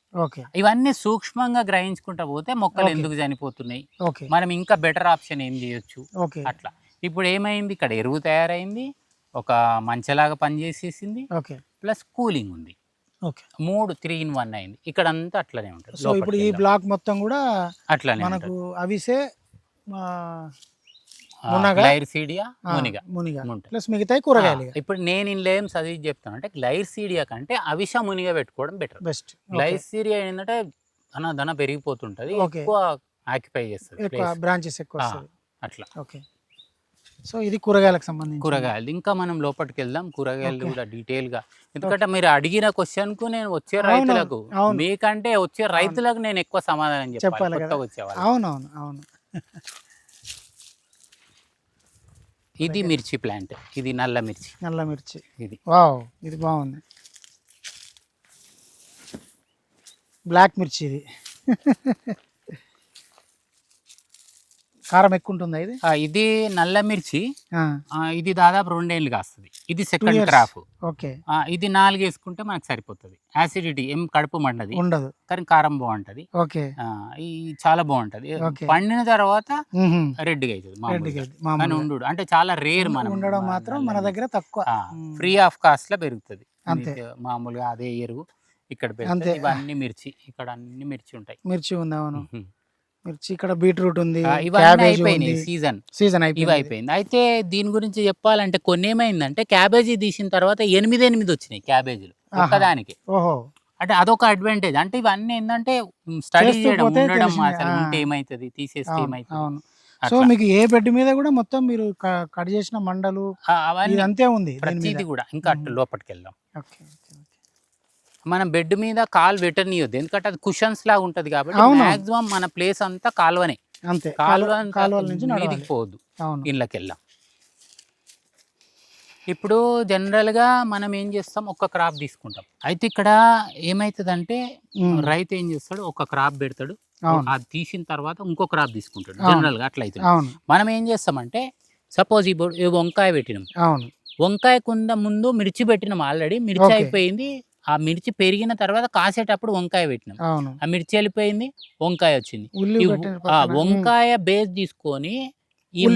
ఇవన్నీ సూక్ష్మంగా గ్రహించుకుంటా పోతే మొక్కలు ఎందుకు చనిపోతున్నాయి, మనం ఇంకా బెటర్ ఆప్షన్ ఏం చేయొచ్చు, అట్లా. ఇప్పుడు ఏమైంది, ఇక్కడ ఎరువు తయారైంది, ఒక మంచలాగా పనిచేసేసింది, ప్లస్ కూలింగ్ ఉంది, 3 in 1 అయింది. ఇక్కడ అంతా అట్లనే ఉంటుంది. సో ఇప్పుడు ఈ బ్లాక్ మొత్తం కూడా అట్లనే మనకు అవిసే గ్లైర్సీడియా మునిగ ప్లస్ మిగతా కూరగాయలు. ఇప్పుడు నేను ఇందులో ఏం చదివి చెప్తాను అంటే, గ్లైర్సీడియా కంటే అవిస మునిగ పెట్టుకోవడం బెటర్, బెస్ట్. గ్లైర్సీడియా ఏంటంటే ధన పెరిగిపోతుంటది, ఎక్కువ ఆక్యుపై చేస్తుంది, బ్రాంచెస్ ఎక్కువ అట్లా. సో ఇది కూరగాయలకు సంబంధించి కూరగాయలు. ఇంకా మనం లోపలికి వెళ్దాం, కూరగాయలు కూడా డీటెయిల్ గా. ఎందుకంటే మీరు అడిగిన క్వశ్చన్ కు నేను వచ్చే రైతులకు, మీకంటే వచ్చే రైతులకు నేను ఎక్కువ సమాధానం చెప్పాలి. అవును. ఇది మిర్చి ప్లాంట్, ఇది నల్ల మిర్చి ఇది. వావ్, ఇది బాగుంది. బ్లాక్ మిర్చి ఇది. కారం ఎక్కువ ఉంటుందా ఇది? ఇది నల్ల మిర్చి. ఆ, ఇది దాదాపు 2 ఏళ్ళు కాస్తుంది. ఇది 2 సెకండ్ years. క్రాప్. ఓకే, ఇది 4 వేసుకుంటే మనకు సరిపోతుంది. యాసిడిటీ ఏం కడుపు మండది, ఉండదు. కానీ కారం బాగుంటది. ఓకే, ఈ చాలా బాగుంటది. ఓకే. పండిన తర్వాత మ్మ్హ్మ్. రెడ్గా అవుతుంది రెడ్గా మామూలుగా. ఇది మామూలుగా. కానీ ఉండు అంటే చాలా రేర్ మనం ఉండడం మాత్రం మన దగ్గర తక్కువ. ఫ్రీ ఆఫ్ కాస్ట్ లో పెరుగుతుంది. అంతే. మామూలుగా అదే ఎరువు ఇక్కడ అంతే. పెరుగుతుంది. ఇవన్నీ మిర్చి, ఇక్కడ అన్ని మిర్చి ఉంటాయి. మిర్చి ఉంది, అవును. మిర్చి, ఇక్కడ బీట్రూట్ ఉంది, ఇవన్నీ క్యాబేజ్ అయిపోయినాయి. ఉంది. సీజన్ సీజన్ ఇవి అయిపోయింది. అయితే దీని గురించి చెప్పాలంటే కొన్ని ఏమైందంటే క్యాబేజీ తీసిన తర్వాత 8 వచ్చినాయి క్యాబేజీలు ఒక్కదానికి. ఓహో, అంటే అదొక అడ్వాంటేజ్. అంటే ఇవన్నీ ఏంటంటే స్టడీ చేస్తూ చేయడం, పోతే ఉండడం, తెలిసింది. అసలు ఉంటే ఏమైతుంది, తీసేస్తే అవును, ఏమైతుంది. అవును. సో అట్లా. మీకు ఏ బెడ్ మీద కూడా మొత్తం మీరు కట్ చేసిన మండలు అవన్నీ ఇదంతే ఉంది దీని మీద. ప్రతిదీ కూడా. ఇంకా అటు లోపలికి వెళ్దాం. Okay, okay, okay. మనం బెడ్ మీద కాలు పెట్టనీయొద్దు, ఎందుకంటే అది కుషన్స్ లాగా ఉంటది కాబట్టి అవును. మాక్సిమం మన ప్లేస్ అంతా కాలువనే. అంతే, కాలువ కాలువల నుంచి మీదికి నడవాలి. పోవద్దు, అవును. ఇళ్ళకి వెళ్దాం. ఇప్పుడు జనరల్గా మనం ఏం చేస్తాం, ఒక క్రాప్ తీసుకుంటాం. అయితే ఇక్కడ ఏమవుతుందంటే ఉమ్, రైతు ఏం చేస్తాడు, ఒక క్రాప్ పెడతాడు, అవును, అది తీసిన తర్వాత ఇంకో క్రాప్ తీసుకుంటాడు. అవును. జనరల్గా అట్లా అవుతుంది. అవును, మనం ఏం చేస్తామంటే సపోజ్ ఇప్పుడు ఈ వంకాయ పెట్టినాం, అవును. వంకాయ కుంద ముందు మిర్చి పెట్టినాం. ఆల్రెడీ మిర్చి ఓకే. అయిపోయింది. ఆ మిర్చి పెరిగిన తర్వాత కాసేటప్పుడు వంకాయ పెట్టినాం. అవును, ఆ మిర్చి వెళ్ళిపోయింది, వంకాయ వచ్చింది. ఉల్లి ఈ పెట్టిన ఆ పక్కన. వంకాయ బేస్ తీసుకొని ఈ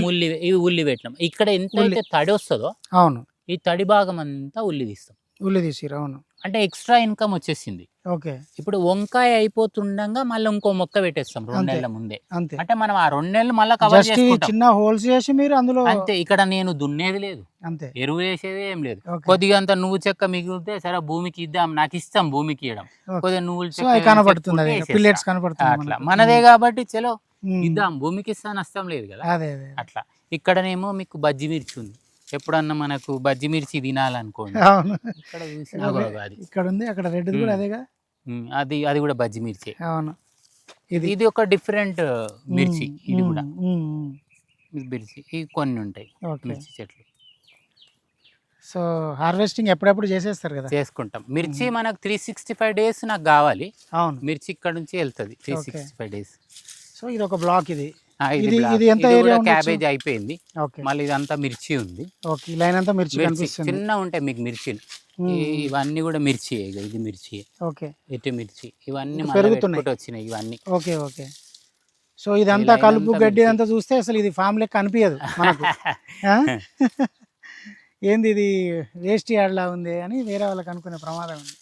ఉల్లి పెట్టినాం. ఇక్కడ ఎంతైతే తడి వస్తుందో అవును, ఈ తడి భాగం అంతా ఉల్లి తీస్తాం. ఉల్లి తీసిరు, అవును. అంటే ఎక్స్ట్రా ఇన్కమ్ వచ్చేసింది. ఓకే, ఇప్పుడు వంకాయ అయిపోతుండగా మళ్ళీ ఇంకో మొక్క పెట్టేస్తాం 2 అంతే. నెలల ముందే. అంతే. అంటే మనం ఆ 2 నెలలు మళ్ళీ కవర్ జస్ట్ చేసుకుంటాం. చిన్న హోల్స్ చేసి మీరు అందులో అంతే. ఇక్కడ నేను దున్నేది లేదు, అంతే. ఎరువు వేసేది ఏం లేదు. ఓకే. కొద్దిగా అంత నువ్వు చెక్క మిగిలితే సరే భూమికి ఇద్దాం, నాకు ఇస్తాం భూమికి ఇవ్వడం. ఓకే. కొద్దిగా నువ్వులు సో అది కనబడుతుంది, అది చెక్క పిల్లెట్స్ కనబడుతుంది అట్లా మనకు. మనదే కాబట్టి చలో ఉమ్. ఇద్దాం, భూమికి ఇస్తా, నష్టం లేదు కదా. అదే అదే. అట్లా. ఇక్కడనేమో మీకు బజ్జి మిర్చి ఉంది. ఎప్పుడన్నా మనకు బజ్జి మిర్చి తినాలనుకోండి, అవును, ఇక్కడ చూసినా కూడా అది ఇక్కడ ఉంది, అక్కడ రెడ్ కూడా అదేగా. అది కూడా బజ్జి మిర్చి. అవును, ఇది ఒక డిఫరెంట్ మిర్చి. ఇది కూడా ఉమ్. మిర్చి. ఇవి కొన్ని ఉంటాయి ఓకే. మిర్చి చెట్లు. సో హార్వెస్టింగ్ ఎప్పుడెప్పుడు చేసేస్తారు కదా. చేసుకుంటాం. మిర్చి మనకు 365 days నాకు కావాలి. అవును. మిర్చి ఇక్కడ నుంచి వెళ్తుంది 365 days. సో ఇది ఒక బ్లాక్ ఇది. ఇది ఇది ఎంత ఏరియా ఉండొచ్చు? క్యాబేజ్ అయిపోయింది. ఓకే. మళ్ళీ ఇదంతా మిర్చి ఉంది. ఓకే, ఈ లైన్ అంతా మిర్చి మిర్చి కనిపిస్తుంది. చిన్న ఉంటాయి మీకు మిర్చీలు. ఇవన్నీ కూడా మిర్చి, ఇది మిర్చి, ఓకే. ఎటు మిర్చి, ఇవన్నీ ఇది మళ్ళీ పెరుగుతున్నాయి. పెట్టుకుంటూ వచ్చినాయి ఇవన్నీ. Okay, okay. సో ఇదంతా line కలుపు అంతా గడ్డి మిర్చి. అంతా చూస్తే అసలు ఇది ఫామ్ లెక్క అనిపించదు మనకు. ఆ? ఏంది ఇది వేస్ట్ యార్డ్ లా ఉంది అని వేరే వాళ్ళకి అనుకునే ప్రమాదం ఉంది.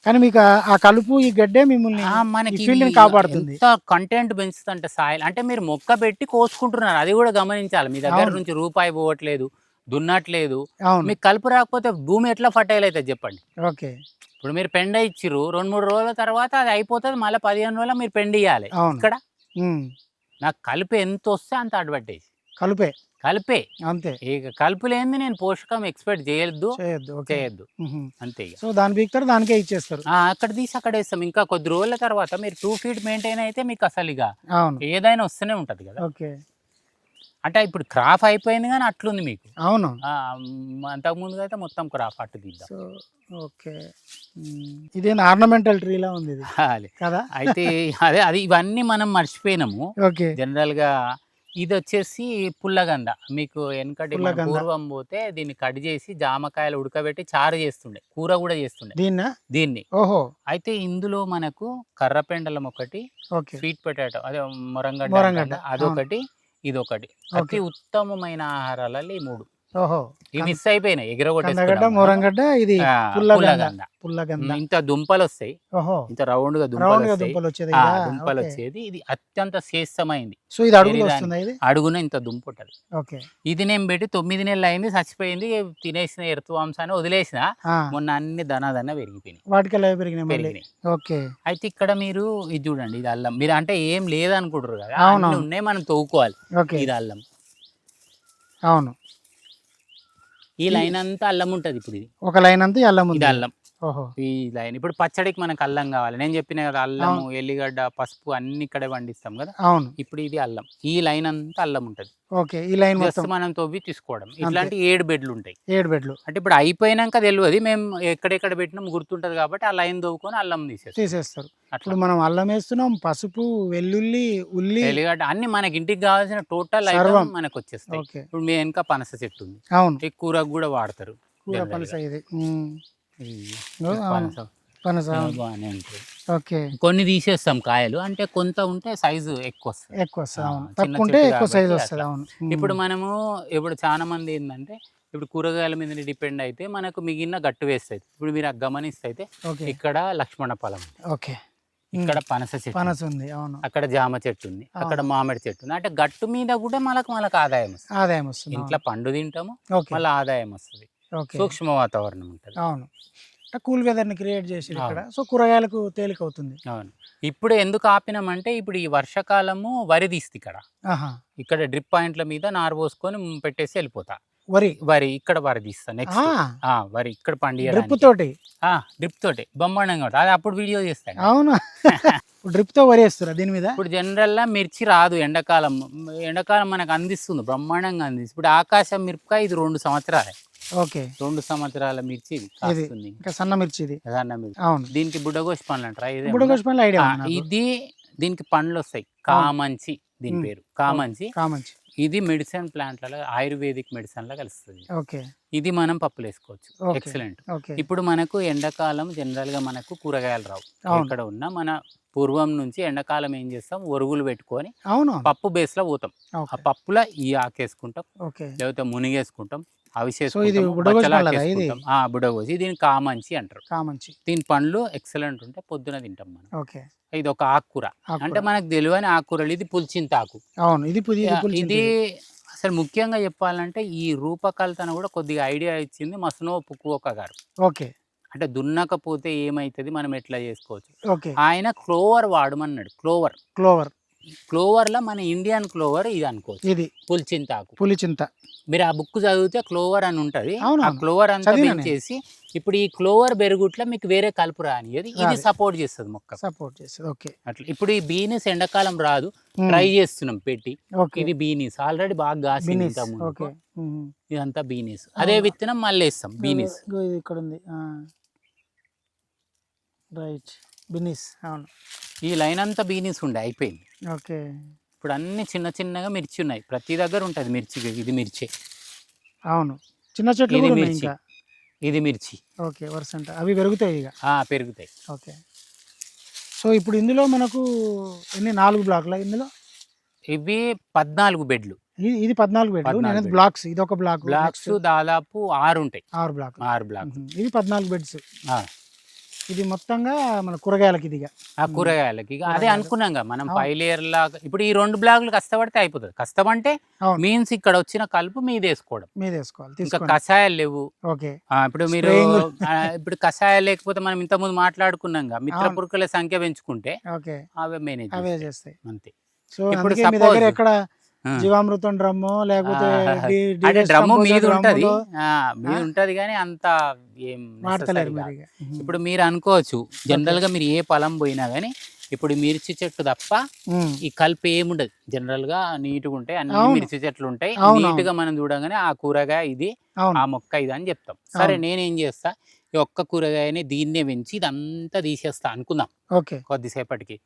కానీ మీకు ఆ కలుపు ఈ గడ్డే మిమ్మల్ని మనకి ఫీల్డ్ని కాపాడుతుంది. ఎంత కంటెంట్ పెంచుతుంటే సాయిల్ అంటే మీరు మొక్క పెట్టి కోసుకుంటున్నారు, అది కూడా గమనించాలి. మీ దగ్గర అవును. నుంచి రూపాయి పోవట్లేదు, దున్నట్లేదు. అవును. మీకు కలుపు రాకపోతే భూమి ఎట్లా ఫర్టైల్ అవుతుంది చెప్పండి. ఓకే. ఇప్పుడు మీరు పెండ ఇచ్చిర్రు, 2-3 రోజుల తర్వాత అది అయిపోతుంది, మళ్ళీ 15 రోజుల మీరు పెండ ఇవ్వాలి. అవును. ఇక్కడ ఉమ్. నాకు కలుపు ఎంత వస్తే అంత అడ్వాంటేజ్. కలుపే కలిపే. అంతే. ఇక కలుపు లేనిది నేను పోషకం ఎక్స్పెక్ట్ చేయొద్దు, చేయొద్దు. ఓకే. చేయొద్దు. మ్హూ. అంతే ఇక. సో దాని బీక్తారు, దానికే ఇచ్చేస్తారు. అక్కడ తీసి అక్కడ వేస్తాం. ఇంకా కొద్ది రోజుల తర్వాత మీరు 2 feet మెయింటైన్ అయితే మీకు అసలు ఇక అవును. ఏదైనా వస్తూనే ఉంటది కదా. ఓకే. అంటే ఇప్పుడు క్రాప్ అయిపోయింది కానీ అట్లుంది మీకు. అవును. అంతకు ముందుగా అయితే మొత్తం క్రాప్ అట్టు తీద్దాం. So okay. ఇదేం ఆర్నమెంటల్ ట్రీలా ఉంది ఇది అదే. కదా. అయితే అది ఇవన్నీ మనం మర్చిపోయినాము. ఓకే. జనరల్ గా ఇది వచ్చేసి పుల్లగంద. మీకు వెనకటి మన పుల్లగంద. పూర్వం పోతే దీన్ని కట్ చేసి జామకాయలు ఉడకబెట్టి చారు చేస్తుండే, కూర కూడా చేస్తుండే దీన్ని. ఓహో. అయితే ఇందులో మనకు కర్రపెండలం ఒకటి, ఓకే. స్వీట్ పొటాటో అదే మొరంగడ్డ మొరంగడ్డ, అంటాం, అదొకటి, ఇదొకటి. అతి ఉత్తమమైన ఆహారాలలో ఈ 3. ఓహో. ఇవి మిస్ అయిపోయినాయి, కందగడ్డ, ఎగరగొట్టేసుకున్నాం. మొరంగడ్డ, ఇది పుల్లగంద. పుల్లగంద. పుల్లగంద. ఇంత దుంపలు వస్తాయి, ఓహో. ఇంత రౌండ్ గా రౌండ్ దుంపలు గా వస్తాయి. దుంపలు వచ్చేది ఆ, కదా. దుంపలు ఓకే. వచ్చేది. ఇది అత్యంత శ్రేష్టమైంది. సో ఇది అడుగులో శరీరానికి. వస్తుందా ఇది? అడుగున ఇంత దుంప ఉంటది. ఓకే. ఇది నేను పెట్టి 9 నెలలు అయింది, చచ్చిపోయింది. తినేసిన ఎరుతువాంశాన్ని వదిలేసిన, ఆ, మొన్న అన్ని దన పెరిగిపోయినాయి, వాటికల్లా పెరిగినాయి మళ్ళీ. పెరిగినాయి. ఓకే. అయితే ఇక్కడ మీరు ఇది చూడండి, ఇది అల్లం. మీరు అంటే ఏం లేదనుకుంటారు కదా, అవును. అన్ని ఉన్నాయి, మనం తవ్వుకోవాలి. ఓకే. ఇది అల్లం. అవును. ఈ లైన్ అంతా అల్లం ఉంటది. ఇప్పుడు ఇది ఒక లైన్ అంతా అల్లం ఉంది. ఇది అల్లం. ఓహో ఈ లైన్. ఇప్పుడు పచ్చడికి మనకు అల్లం కావాలి, నేను చెప్పిన కదా అల్లము, ఎల్లిగడ్డ, పసుపు అన్ని ఇక్కడే పండిస్తాం కదా. అవును ఇప్పుడు ఇది అల్లం, ఈ లైన్ అంతా అల్లం ఉంటుంది. ఓకే ఈ లైన్ జస్ట్ మొత్తం మనం తవ్వి తీసుకోవడం. ఇట్లాంటి 7 బెడ్లు ఉంటాయి. 7 బెడ్లు అంటే ఇప్పుడు అయిపోయినాక తెలియదు, మేము ఎక్కడెక్కడ పెట్టినాం గుర్తుంటది కాబట్టి ఆ లైన్ తవ్వుకొని అల్లం తీసేస్తారు. అట్లా ఇప్పుడు మనం అల్లం వేస్తున్నాం, పసుపు, వెల్లుల్లి, ఉల్లి, ఎల్లిగడ్డ అన్ని మనకి ఇంటికి కావాల్సిన టోటల్ సర్వం. ఐటమ్ మనకు వచ్చేస్తాయి. ఓకే ఇప్పుడు మీ వెనక పనస చెట్టు ఉంది, అవును ఈ కూరకు కూడా వాడతారు. కూర general పనస గా. ఇది ఈ అవును. పనస పనస బాగానే ఉంటుంది. ఓకే కొన్ని తీసేస్తాం కాయలు, అంటే కొంత ఉంటే సైజు ఎక్కువ వస్తుంది. ఎక్కువ వస్తుంది అవును చిన్న తక్కువ ఉంటే చెట్టు ఎక్కువ సైజ్ కాబట్టి వస్తుంది అట్లా. అవును ఇప్పుడు మనము ఇప్పుడు చాలా మంది ఏంటంటే ఇప్పుడు కూరగాయల మీద డిపెండ్ అయితే మనకు మిగిలిన గట్టు వేస్తాయి. ఇప్పుడు మీరు గమనిస్తే అయితే ఓకే ఇక్కడ లక్ష్మణ ఫలం ఉంది, ఓకే ఇక్కడ పనస చెట్టు ఉంది, పనస ఉంది అవును అక్కడ జామ చెట్టు ఉంది, అక్కడ మామిడి చెట్టు ఉంది. అంటే గట్టు మీద కూడా మనకు ఆదాయం వస్తుంది. ఆదాయం వస్తుంది ఇంట్లో పండు తింటాము, ఓకే మళ్ళీ ఆదాయం వస్తుంది. ఓకే సూక్ష్మ వాతావరణం ఉంటుంది. అవును అంటే కూల్ వెదర్ని క్రియేట్ చేసి ఇక్కడ సో కూరగాయలకు తేలిక అవుతుంది. అవును. ఇప్పుడు ఎందుకు ఆపినామంటే ఇప్పుడు ఈ వర్షాకాలము వరి తీస్తుంది ఇక్కడ. ఆహా ఇక్కడ డ్రిప్ పాయింట్ల మీద నారు పోసుకొని పెట్టేసి వెళ్ళిపోతా. వరి వరి ఇక్కడ వరి తీస్తా నెక్స్ట్. వరి ఇక్కడ డ్రిప్ పండియడానికి తోటి డ్రిప్ తోటి బ్రహ్మాండంగా ఉంటుంది. అది అప్పుడు వీడియో చేస్తాను. అవును డ్రిప్ తో వరి వేస్తారా దీని మీద? ఇప్పుడు జనరల్గా మిర్చి రాదు ఎండాకాలం, ఎండాకాలం మనకు అందిస్తుంది, బ్రహ్మాండంగా అందిస్తుంది. ఇప్పుడు ఆకాశం మిరపకాయ ఇది 2 సంవత్సరాలే, ఓకే 2 సంవత్సరాల మిర్చి ఇది కాస్తుంది. ఇంకా సన్న మిర్చి ఇది సన్న మిర్చి. అవును దీనికి బుడ్డగోసి పండ్లు అంటారా? ఇది బుడగోష్ పనులు ఐడియా ఇది దీనికి పండ్లు వస్తాయి. కామంచి దీని పేరు, కామంచి. కామంచి ఇది మెడిసిన్ ప్లాంట్లలో ఆయుర్వేదిక్ మెడిసిన్ లా కలుస్తుంది. ఓకే ఇది మనం పప్పులు వేసుకోవచ్చు. Okay. ఎక్సలెంట్. ఓకే ఇప్పుడు మనకు ఎండాకాలం జనరల్ గా మనకు కూరగాయలు రావు. అవును. ఎక్కడ ఉన్నా మన పూర్వం నుంచి ఎండాకాలం ఏం చేస్తాం, ఒరుగులు పెట్టుకొని అవును పప్పు బేస్ లో పోతాం. ఆ ఓకే పప్పులో ఈ ఆకేసుకుంటాం, ఓకే లేకపోతే మునిగేసుకుంటాం, అవి సో ఇది బుడగోష్ పండ్లదా ఇది? బుడగోసి. దీన్ని కామంచి అంటారు. కామంచి దీని పండ్లు ఎక్సలెంట్ ఉంటే పొద్దున తింటాం మనం. ఓకే ఇది ఒక ఆకుకూర, అంటే మనకు తెలియని ఆకుకూరలు. ఇది పులిచింతాకు. అవును ఇది ఇది అసలు ముఖ్యంగా చెప్పాలంటే ఈ రూపకల్పన కూడా కొద్దిగా ఐడియా ఇచ్చింది మసునో పుక్కువక్క గారు. ఓకే అంటే దున్నకపోతే ఏమైతుంది, మనం ఎట్లా చేసుకోవచ్చు. ఓకే ఆయన క్లోవర్ వాడమన్నాడు. క్లోవర్ క్లోవర్లో మన ఇండియన్ క్లోవర్ ఇది అనుకోవచ్చు, ఇది పులిచింతాకు. పులిచింత. మీరు ఆ బుక్ చదివితే క్లోవర్ అని ఉంటది. అవును, ఆ క్లోవర్ అంతా చదివినా నేను. పెంచేసి ఇప్పుడు ఈ క్లోవర్ బెరుగుట్ల మీకు వేరే కలుపు రానియది, ఇది రాదు. సపోర్ట్ చేస్తుంది మొక్క. సపోర్ట్ చేస్తుంది ఓకే అట్లా ఇప్పుడు ఈ బీనీస్ ఎండాకాలం రాదు, ట్రై చేస్తున్నాం పెట్టి. ఓకే ఇది బీనీస్ ఆల్రెడీ బాగా కాసింది బినీస్ ఇంతకు ముందు. ఓకే ఇదంతా బీనీస్. అదే విత్తనం మళ్ళీ వేస్తాం బీనీస్. ఇది ఇక్కడ ఉంది రైట్ బినీస్ అవును ఈ లైన్ అంతా బీనీస్ ఉండే అయిపోయింది. ఓకే ఇప్పుడు అన్ని చిన్న చిన్నగా మిర్చి ఉన్నాయి, ప్రతి దగ్గర ఉంటుంది మిర్చి. ఇది మిర్చి, అవును చిన్న చెట్లు ఇది కూడా ఉన్నాయి మిర్చి, ఇంకా. ఇది మిర్చి. ఓకే వరుసంట అవి పెరుగుతాయి ఇక. పెరుగుతాయి. ఓకే సో ఇప్పుడు ఇందులో మనకు ఎన్ని 4 బ్లాక్ల ఇందులో? ఇవి 14 బెడ్లు. ఇది 14 బెడ్లు. 14 నేను బెడ్లు. బ్లాక్స్ ఇది ఒక బ్లాక్. బ్లాక్స్ దాదాపు 6 ఉంటాయి. 6 బ్లాక్. 6 బ్లాక్. ఇది 14 బెడ్స్. ఇది మొత్తంగా మన కూరగాయలకి ఇదిగా ఆ కూరగాయలకి ఇక అదే అనుకున్నాం మనం 5 లేయర్ లాగా. ఇప్పుడు ఈ 2 బ్లాక్లు కష్టపడితే అయిపోతుంది. కష్టమంటే అవును. మీన్స్ ఇక్కడ వచ్చిన కలుపు మీద వేసుకోవడం, మీద వేసుకోవాలి. ఇంకా తీసుకోండి. కషాయాలు లేవు. ఓకే ఇప్పుడు మీరు ఇప్పుడు కషాయాలు లేకపోతే మనం ఇంతకుముందు మాట్లాడుకున్నాం మిత్ర అవును. పురుగుల సంఖ్య పెంచుకుంటే ఓకే అవే మేనేజ్ అవే చేస్తాయి. అంతే. సో ఇప్పుడు అందుకే మీ దగ్గర suppose- ఎక్కడ జీవామృతం డ్రమ్ము లేకపోతే అంటే డ్రమ్ము మీద ఉంటది, డ్రమ్ములో ఉంటది కానీ అంత ఏం వాడతలేరు necessary మరి కాదు. ఇక. ఇప్పుడు మీరు అనుకోవచ్చు జనరల్ గా మీరు ఏ పొలం పోయినా కానీ ఇప్పుడు మిర్చి చెట్టు తప్ప ఈ కలుపు ఏముండదు. జనరల్ గా నీట్గా ఉంటాయి అన్ని అవును. మిర్చి చెట్లు ఉంటాయి. అవును, నీట్ గా మనం చూడగానే ఆ కూరగాయ ఇది, అవును ఆ మొక్క ఇది అని చెప్తాం. సరే అవును. నేనేం చేస్తా, ఈ ఒక్క కూరగాయని దీన్నే పెంచి ఇదంతా తీసేస్తా అనుకుందాం ఓకే కొద్దిసేపటికి.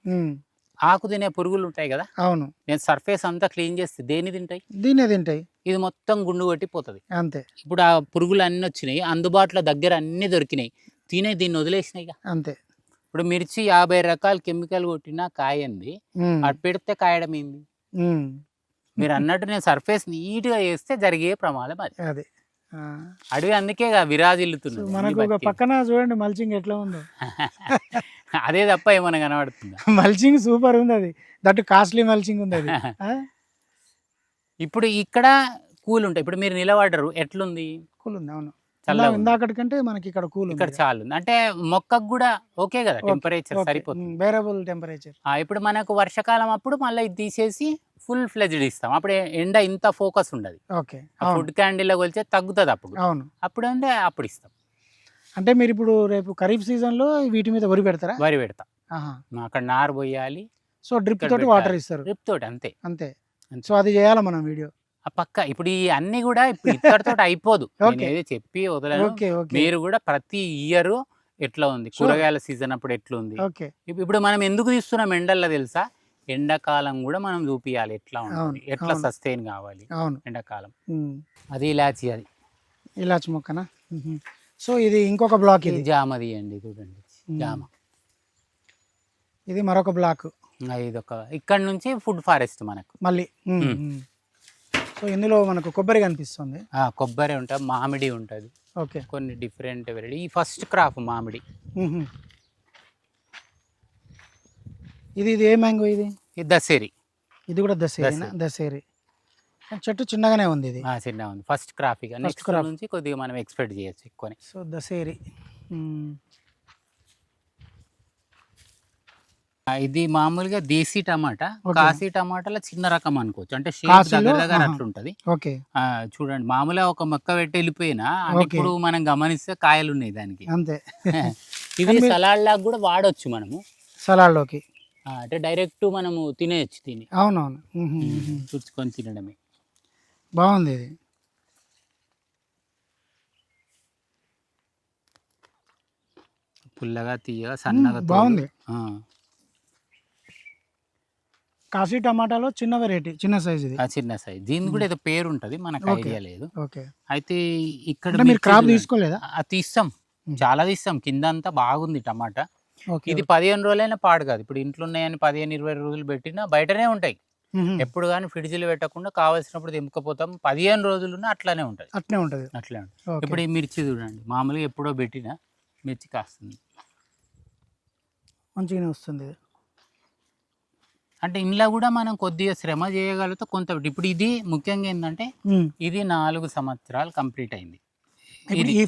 ఆకు తినే పురుగులు ఉంటాయి కదా, అవును నేను సర్ఫేస్ అంతా క్లీన్ చేస్తే దేన్ని తింటాయి? దీన్నే తింటాయి. ఇది మొత్తం గుండు కొట్టిపోతుంది. అంతే ఇప్పుడు ఆ పురుగులు అన్ని వచ్చినాయి, అందుబాటులో దగ్గర అన్ని దొరికినాయి, తినే దీన్ని వదిలేసినాయి. అంతే. ఇప్పుడు మిర్చి 50 రకాల కెమికల్ కొట్టినా కాయంది, అటు పెడితే కాయడం ఏంది? మీరు అన్నట్టు నేను సర్ఫేస్ నీట్గా చేస్తే జరిగే ప్రమాదం అది. అదే అడవి అందుకే విరాజిల్లుతుంది. మనకు ఒక పక్కన చూడండి మల్చింగ్ ఎట్లా ఉందో. అదే తప్ప ఏమైనా కనబడుతుందా? మల్చింగ్ సూపర్ ఉంది, అది దట్టు కాస్ట్లీ మల్చింగ్ ఉంది అది. ఇప్పుడు ఇక్కడ కూల్ ఉంటాయి. ఇప్పుడు మీరు నిలబడరు, ఎట్లుంది? కూల్ ఉంది అవును. చల్లగా ఇందాకటి కంటే మనకి ఇక్కడ కూల్ ఇక్కడ చాలా ఉంది. అంటే మొక్కకు కూడా ఓకే కదా, టెంపరేచర్ సరిపోతుంది, వేరబుల్ టెంపరేచర్. ఇప్పుడు మనకు వర్షాకాలం అప్పుడు మళ్ళీ ఇది తీసేసి ఫుల్ ఫ్లెజ్డ్ ఇస్తాం. అప్పుడు ఎండ ఇంత ఫోకస్ ఉండదు. ఓకే ఫుడ్ క్యాండిల్ కొలిచే తగ్గుతుంది అప్పుడు. అవును అప్పుడు అంటే అప్పుడు ఇస్తాం. అంటే మీరు ఇప్పుడు రేపు ఖరీఫ్ సీజన్లో వీటి మీద వరి పెడతారా? వరి పెడతా. ఆహా. అక్కడ నారు పోయాలి, సో డ్రిప్ ఇక్కడ తోటి వాటర్ ఇస్తారు. డ్రిప్ తోటి అంతే. అంతే. అంతే. సో అది చేయాలి మనం వీడియో. ఆ పక్క ఇప్పుడు ఈ అన్ని కూడా ఇప్పుడు ఇక్కడతో అయిపోదు. ఓకే. నేను ఏది చెప్పి వదలను. ఓకే ఓకే మీరు కూడా ప్రతి ఇయర్ ఎట్లా ఉంది, Sure. కూరగాయల సీజన్ అప్పుడు ఎట్లుంది, ఓకే. ఇప్పుడు మనం ఎందుకు తీస్తున్నాం ఎండల్లో తెలుసా? ఎండాకాలం కూడా మనం చూపియాలి ఎట్లా అవును, ఉంటుంది, ఎట్లా అవును. సస్టైన్ కావాలి అవును. ఎండాకాలం. ఉమ్. అది ఇలాచి, అది ఇలాచి మొక్కనా? సో ఇది ఇంకొక బ్లాక్, ఇది ఇది జామది అండి, చూడండి జామ. ఇది మరొక బ్లాక్. ఇదొక ఇక్కడ నుంచి ఫుడ్ ఫారెస్ట్ మనకు మళ్ళీ. సో ఇందులో మనకు కొబ్బరి కనిపిస్తుంది. కొబ్బరి ఉంటుంది, మామిడి ఉంటుంది, ఓకే. కొన్ని డిఫరెంట్ వెరైటీ. ఈ ఫస్ట్ క్రాప్ మామిడి. ఇది ఇది ఏ మ్యాంగో ఇది? ఇది దసేరి. ఇది కూడా దసేరినా? దసేరి. చెట్టు చిన్నగానే ఉంది ఇది. చిన్న ఉంది, ఫస్ట్ క్రాప్. ఇక నెక్స్ట్ crop. నుంచి కొద్దిగా మనం ఎక్స్పెక్ట్ చేయొచ్చు ఎక్కువనే. సో దసేరి. ఇది మామూలుగా దేశీ టమాటా. Okay. కాశీ టమాటాలో చిన్న రకం అనుకోవచ్చు, అంటే షేప్ కాశీలో, దగ్గర దగ్గర ఆహా. అట్లుంటది. ఓకే. చూడండి మామూలుగా ఒక మొక్క పెట్టి వెళ్ళిపోయినా, అంటే Okay. ఇప్పుడు మనం గమనిస్తే కాయలు ఉన్నాయి దానికి. అంతే. ఇది సలాడ్ లాగా కూడా వాడొచ్చు మనము, సలాడ్లోకి. అంటే డైరెక్ట్ మనము తినేయచ్చు తిని. అవునవును. తుడుచుకొని తినడమే. బాగుంది ఇది. పుల్లగా తీయగా సన్నగా బాగుంది. తోలు. కాశీ టమాటాలో చిన్న వెరైటీ, చిన్న సైజ్ ఇది. చిన్న సైజ్. దీని కూడా ఏదో పేరు ఉంటది, మనకు Okay. ఐడియా లేదు. ఓకే. అయితే ఇక్కడ అంటే మీరు మిర్చి క్రాప్ చూడండి. తీసుకోలేదా? తీస్తాం, చాలా తీస్తాం. కింద అంతా బాగుంది టమాటా. ఓకే. ఇది 15 రోజులైనా పాడు కాదు. ఇప్పుడు ఇంట్లో ఉన్నాయని 15-20 రోజులు పెట్టినా బయటనే ఉంటాయి. ఎప్పుడు కానీ ఫ్రిడ్జ్లో పెట్టకుండా కావాల్సినప్పుడు తెంపుకపోతాం. 15 రోజులున్నా అట్లానే ఉంటుంది. అట్నే ఉంటుంది. అట్లే ఉంటుంది. ఇప్పుడు ఈ మిర్చి చూడండి, మామూలుగా ఎప్పుడో పెట్టినా మిర్చి కాస్తుంది. మంచిగానే వస్తుంది. అంటే ఇంట్లో కూడా మనం కొద్దిగా శ్రమ చేయగలిగితే కొంత. ఇప్పుడు ఇది ముఖ్యంగా ఏంటంటే ఇది 4 సంవత్సరాలు కంప్లీట్ అయింది. ఇప్పుడు ఈ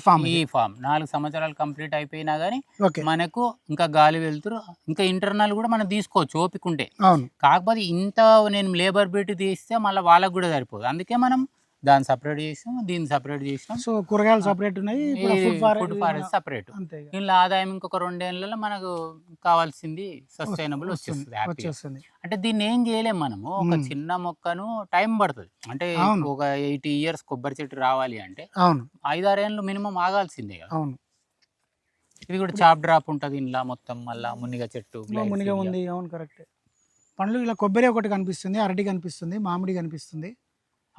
ఫామ్ 4 సంవత్సరాలు కంప్లీట్ అయిపోయినా కానీ ఓకే. మనకు ఇంకా గాలి వెళ్తురు, ఇంకా ఇంటర్నల్ కూడా మనం తీసుకోవచ్చు ఓపిక ఉంటే. అవును. కాకపోతే ఇంత నేను లేబర్ పెట్టి తీస్తే మళ్ళీ వాళ్ళకు కూడా సరిపోదు. అందుకే మనం దాన్ని సపరేట్ చేసాం, దీన్ని సపరేట్ చేసినాం. సో కూరగాయలు సపరేట్ ఉన్నాయి, ఫుడ్ ఫారెస్ట్ సపరేట్. అంతే. దీనిలో ఆదాయం ఇంకొక 2 ఏళ్ళలో మనకు కావాల్సింది సస్టైనబుల్ వచ్చేస్తుంది, హ్యాపీగా. వచ్చేస్తుంది. అంటే దీన్ని ఏం చేయలేం మనము. ఒక చిన్న మొక్కను టైం పడుతుంది. అంటే అవును. ఒక 80 years కొబ్బరి చెట్టు రావాలి అంటే అవును. 5-6 ఏళ్ళు మినిమం ఆగాల్సిందే కదా. అవును. ఇది కూడా చాప్ డ్రాప్ ఉంటుంది ఇంట్లో మొత్తం. మళ్ళా మునిగ చెట్టు, మునిగా ఉంది. అవును, కరెక్ట్. పండ్లు ఇలా కొబ్బరి ఒకటి కనిపిస్తుంది, అరటి కనిపిస్తుంది, మామిడి కనిపిస్తుంది.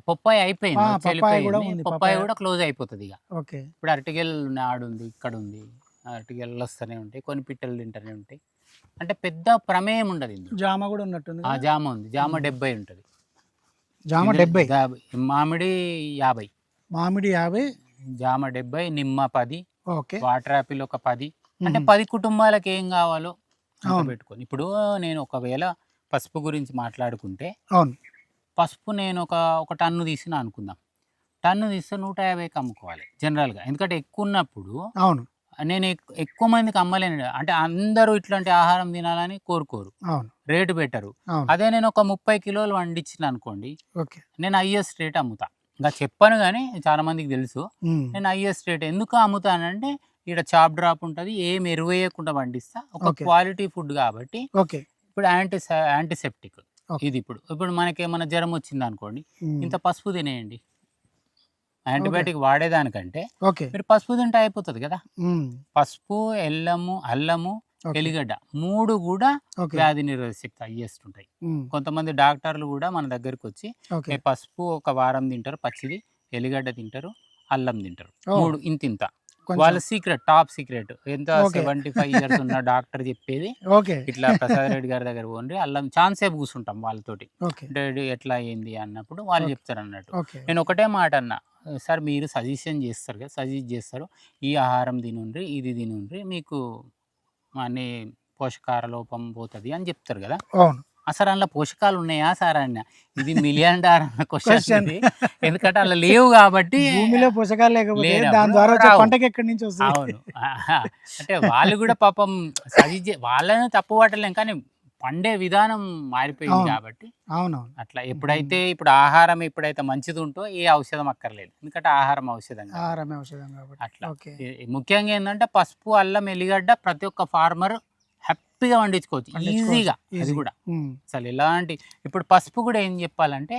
పప్పాయ అయిపోయింది, పప్పాయ కూడా ఉంది. పప్పాయ కూడా క్లోజ్ అయిపోతుంది ఇక. ఓకే. ఇప్పుడు అరటిగెల్ నాడు ఉంది, ఇక్కడ ఉంది. అరటిగెళ్ళు వస్తూనే ఉంటాయి, కొన్ని పిట్టలు తింటూనే ఉంటాయి. అంటే పెద్ద ప్రమేయం ఉండదు ఇందులో. జామ కూడా ఉన్నట్టుంది. జామ ఉంది, జామ 70 ఉంటుంది. జామ 70, మామిడి 50, మామిడి 50, జామ 70, నిమ్మ 10, ఓకే. వాటర్ యాపిల్ ఒక 10. అంటే 10 కుటుంబాలకు ఏం కావాలో అంత పెట్టుకొని. ఇప్పుడు నేను ఒకవేళ పసుపు గురించి మాట్లాడుకుంటే, అవును, పసుపు నేను ఒక టన్ను తీసిన అనుకుందాం. టన్ను తీస్తే 150కి అమ్ముకోవాలి జనరల్గా. ఎందుకంటే ఎక్కువ ఉన్నప్పుడు అవును, నేను ఎక్కువ మందికి అమ్మలేను. అంటే అందరూ ఇట్లాంటి ఆహారం తినాలని కోరుకోరు, అవును, రేటు పెట్టరు. అవును. అదే నేను ఒక 30 కిలోలు వండించిన అనుకోండి, ఓకే. నేను హైయెస్ట్ రేట్ అమ్ముతా. ఇంకా చెప్పను కానీ చాలా మందికి తెలుసు. నేను హైయెస్ట్ రేట్ ఎందుకు అమ్ముతానంటే, ఇక్కడ చాప్ డ్రాప్ ఉంటుంది, ఏం ఎరువు వేయకుండా పండిస్తా. ఒక క్వాలిటీ ఫుడ్ కాబట్టి. ఓకే. ఇప్పుడు యాంటీసెప్టిక్ ఇది. ఇప్పుడు మనకేమైనా జ్వరం వచ్చింది అనుకోండి, ఇంత పసుపు తినేయండి. యాంటీబయాటిక్ వాడేదానికంటే మీరు పసుపు తింటే అయిపోతుంది కదా. పసుపు, అల్లము, ఎల్లిగడ్డ 3 కూడా వ్యాధి నిరోధక శక్తి హైయెస్ట్ ఉంటాయి. కొంతమంది డాక్టర్లు కూడా మన దగ్గరికి వచ్చి పసుపు ఒక వారం తింటారు పచ్చిది, ఎల్లిగడ్డ తింటారు, అల్లం తింటారు, 3 ఇంత. వాళ్ళ సీక్రెట్, టాప్ సీక్రెట్. ఎంత 75 years ఉన్న డాక్టర్ చెప్పేది. ఇట్లా ప్రసాద్ రెడ్డి గారి దగ్గర పోండి, అల్లం ఛాన్స్ సేపు కూర్చుంటాం వాళ్ళతోటి. అంటే ఎట్లా అయింది అన్నప్పుడు వాళ్ళు చెప్తారు అన్నట్టు. నేను ఒకటే మాట అన్నా, సార్ మీరు సజెషన్ చేస్తారు కదా, సజెస్ట్ చేస్తారు, ఈ ఆహారం తినుండ్రి, ఇది తినుండ్రి, మీకు అన్ని పోషకాహార లోపం పోతుంది అని చెప్తారు కదా. అసలు అందులో పోషకాలు ఉన్నాయా సార్ అన్న? ఇది $1 million క్వశ్చన్. ఎందుకంటే అలా లేవు కాబట్టి. భూమిలో పోషకాలు లేకపోతే దాని ద్వారా పంటకి ఎక్కడి నుంచి వస్తుంది? అవును. అంటే వాళ్ళు కూడా పాపం వాళ్ళని తప్పు పట్టలేం, కానీ పండే విధానం మారిపోయింది అవును. కాబట్టి అవునవును. అట్లా ఎప్పుడైతే ఇప్పుడు ఆహారం ఎప్పుడైతే మంచిది ఉంటో ఏ ఔషధం అక్కర్లేదు, ఎందుకంటే ఆహారం ఔషధం కాబట్టి. ఆహారమే ఔషధం కాబట్టి. అట్లా ఓకే. ముఖ్యంగా ఏంటంటే పసుపు, అల్లం, ఎల్లిగడ్డ ప్రతి ఒక్క ఫార్మర్ హ్యాపీగా పండించుకోవచ్చు ఈజీగా. అది ఈజీ. కూడా అసలు ఎలాంటి, ఇప్పుడు పసుపు కూడా ఏం చెప్పాలంటే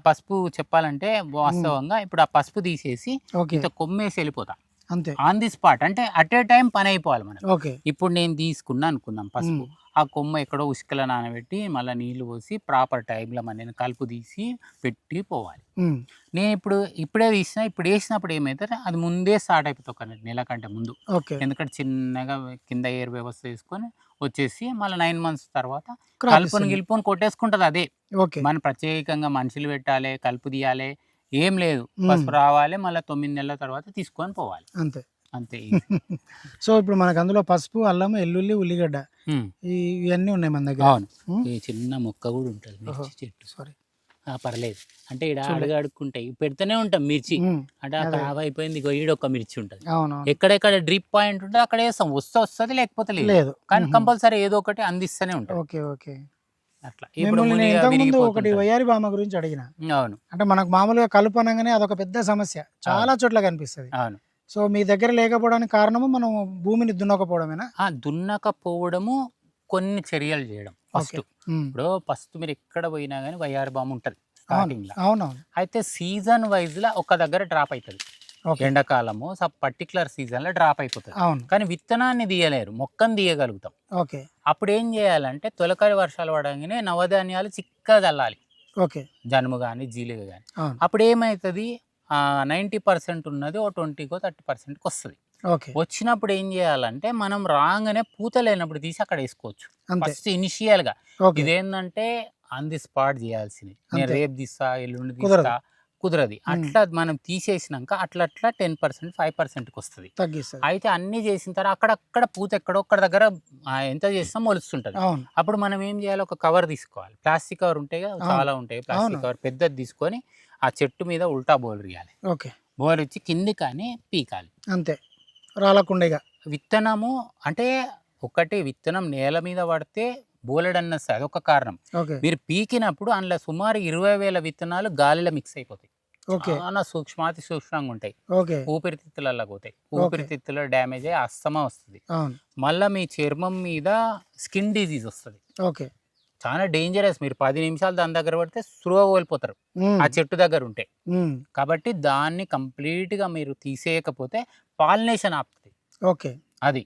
పసుపు చెప్పాలంటే వాస్తవంగా ఇప్పుడు ఆ పసుపు తీసేసి ఓకే. ఇంత కొమ్మేసి వెళ్ళిపోతా అంతే. ఆన్ ది స్పాట్, అంటే అట్ ఏ టైం పని అయిపోవాలి మనం. ఓకే. ఇప్పుడు నేను తీసుకున్నా అనుకుందాం పసుపు, ఆ కొమ్మ ఎక్కడో ఉసుకలో నానబెట్టి మళ్ళీ నీళ్లు పోసి ప్రాపర్ టైంలో నేను కలుపు తీసి పెట్టి పోవాలి. నేను ఇప్పుడే తీసిన, ఇప్పుడు వేసినప్పుడు ఏమవుతుంది, అది ముందే స్టార్ట్ అయిపోతుంది ఒక నెల కంటే ముందు. ఓకే. ఎందుకంటే చిన్నగా కింద ఎయిర్ వ్యవస్థ తీసుకొని వచ్చేసి మళ్ళీ 9 months తర్వాత క్రాప్ కలుపుని ఇస్తుంది. గిలుపుని కొట్టేసుకుంటుంది అదే. ఓకే. మనం ప్రత్యేకంగా మనుషులు పెట్టాలి, కలుపు తీయాలి, ఏం లేదు. పసుపు రావాలి, మళ్ళీ 9 నెలల తర్వాత తీసుకొని పోవాలి, అంతే. అంతే. సో ఇప్పుడు మనకు అందులో పసుపు, అల్లం, ఎల్లుల్లి, ఉల్లిగడ్డ ఇవన్నీ ఉన్నాయి మన దగ్గర. అవును. ఈ చిన్న మొక్క కూడా ఉంటుంది మిర్చి చెట్టు. సారీ, పర్లేదు, అంటే ఇక్కడ అడుగుంటాయి పెడుతూనే ఉంటాం మిర్చి. అంటే అక్కడ ఆఫ్ అయిపోయింది, ఈడ ఒక మిర్చి ఉంటుంది. అవును. ఎక్కడెక్కడ డ్రిప్ పాయింట్ ఉంటుంది అక్కడ వేస్తాం, వస్తుంది లేకపోతే లేదు. కానీ కంపల్సరీ ఏదో ఒకటి అందిస్తూనే ఉంటాం. ఓకే. ఓకే. అట్లా ఇప్పుడు ఇంతకుముందు ఒకటి వయ్యారి బామ గురించి అడిగిన. అవును. అంటే మనకు మామూలుగా కలుపు అనగానే అదొక పెద్ద సమస్య, చాలా చోట్ల కనిపిస్తుంది. అవును. సో మీ దగ్గర లేకపోవడానికి కారణము మనం భూమిని దున్నకపోవడమేనా? దున్నకపోవడము, కొన్ని చర్యలు చేయడం. ఫస్ట్ ఇప్పుడు మీరు ఎక్కడ పోయినా కానీ వయ్యారి బామ ఉంటుంది స్టార్టింగ్ లో. అవునవును. అయితే సీజన్ వైజ్ లా ఒక దగ్గర డ్రాప్ అవుతుంది. ఎండాకాలము పర్టికులర్ సీజన్ లో డ్రాప్ అయిపోతుంది. కానీ విత్తనాన్ని తీయలేరు, మొక్కను తీయగలుగుతాం. ఓకే. అప్పుడు ఏం చేయాలంటే తొలకరి వర్షాలు పడగానే నవధాన్యాలు చిక్కగా చల్లాలి. ఓకే. జనుము కానీ జీలుగ కానీ. అప్పుడు ఏమవుతుంది, 90% ఉన్నది ఓ 20కో 30%కి వస్తుంది. వచ్చినప్పుడు ఏం చేయాలంటే మనం రాగానే పూత లేనప్పుడు తీసి అక్కడ వేసుకోవచ్చు. ఫస్ట్ ఇనిషియల్ గా ఇదేంటంటే ఆన్ ది స్పాట్ చేయాల్సింది. నేను రేపు తీస్తా, ఎల్లుండి తీస్తా కుదరది. అట్లా మనం తీసేసినాక అట్లా 10% 5%కి వస్తుంది. అయితే అన్ని చేసిన తర్వాత అక్కడక్కడ పూత ఎక్కడో ఒక్కడ దగ్గర ఎంత చేసినా మొలుస్తుంటది. అప్పుడు మనం ఏం చేయాలి, ఒక కవర్ తీసుకోవాలి. ప్లాస్టిక్ కవర్ ఉంటాయి కదా, చాలా ఉంటాయి. ప్లాస్టిక్ కవర్ పెద్దది తీసుకొని ఆ చెట్టు మీద ఉల్టా బోలరియాలి. బోలర్ ఇచ్చి కింది కానీ పీకాలి, అంతే, రాలకుండా. విత్తనము అంటే ఒకటి విత్తనం నేల మీద పడితే బోలెడన్న అదొక కారణం. మీరు పీకినప్పుడు అందులో సుమారు 20,000 విత్తనాలు గాలిలో మిక్స్ అయిపోతాయి. చాలా సూక్ష్మాతి సూక్ష్మంగా ఉంటాయి. ఊపిరితిత్తులలో పోతాయి. ఊపిరితిత్తులో డ్యామేజ్ అయ్యి అస్తమా వస్తుంది. మళ్ళీ మీ చర్మం మీద స్కిన్ డిజీజ్ వస్తుంది. చాలా డేంజరస్. మీరు 10 నిమిషాలు దాని దగ్గర పడితే స్పృహ కోల్పోతారు ఆ చెట్టు దగ్గర ఉంటే. కాబట్టి దాన్ని కంప్లీట్ గా మీరు తీసేయకపోతే పాలినేషన్ ఆపుతుంది. అది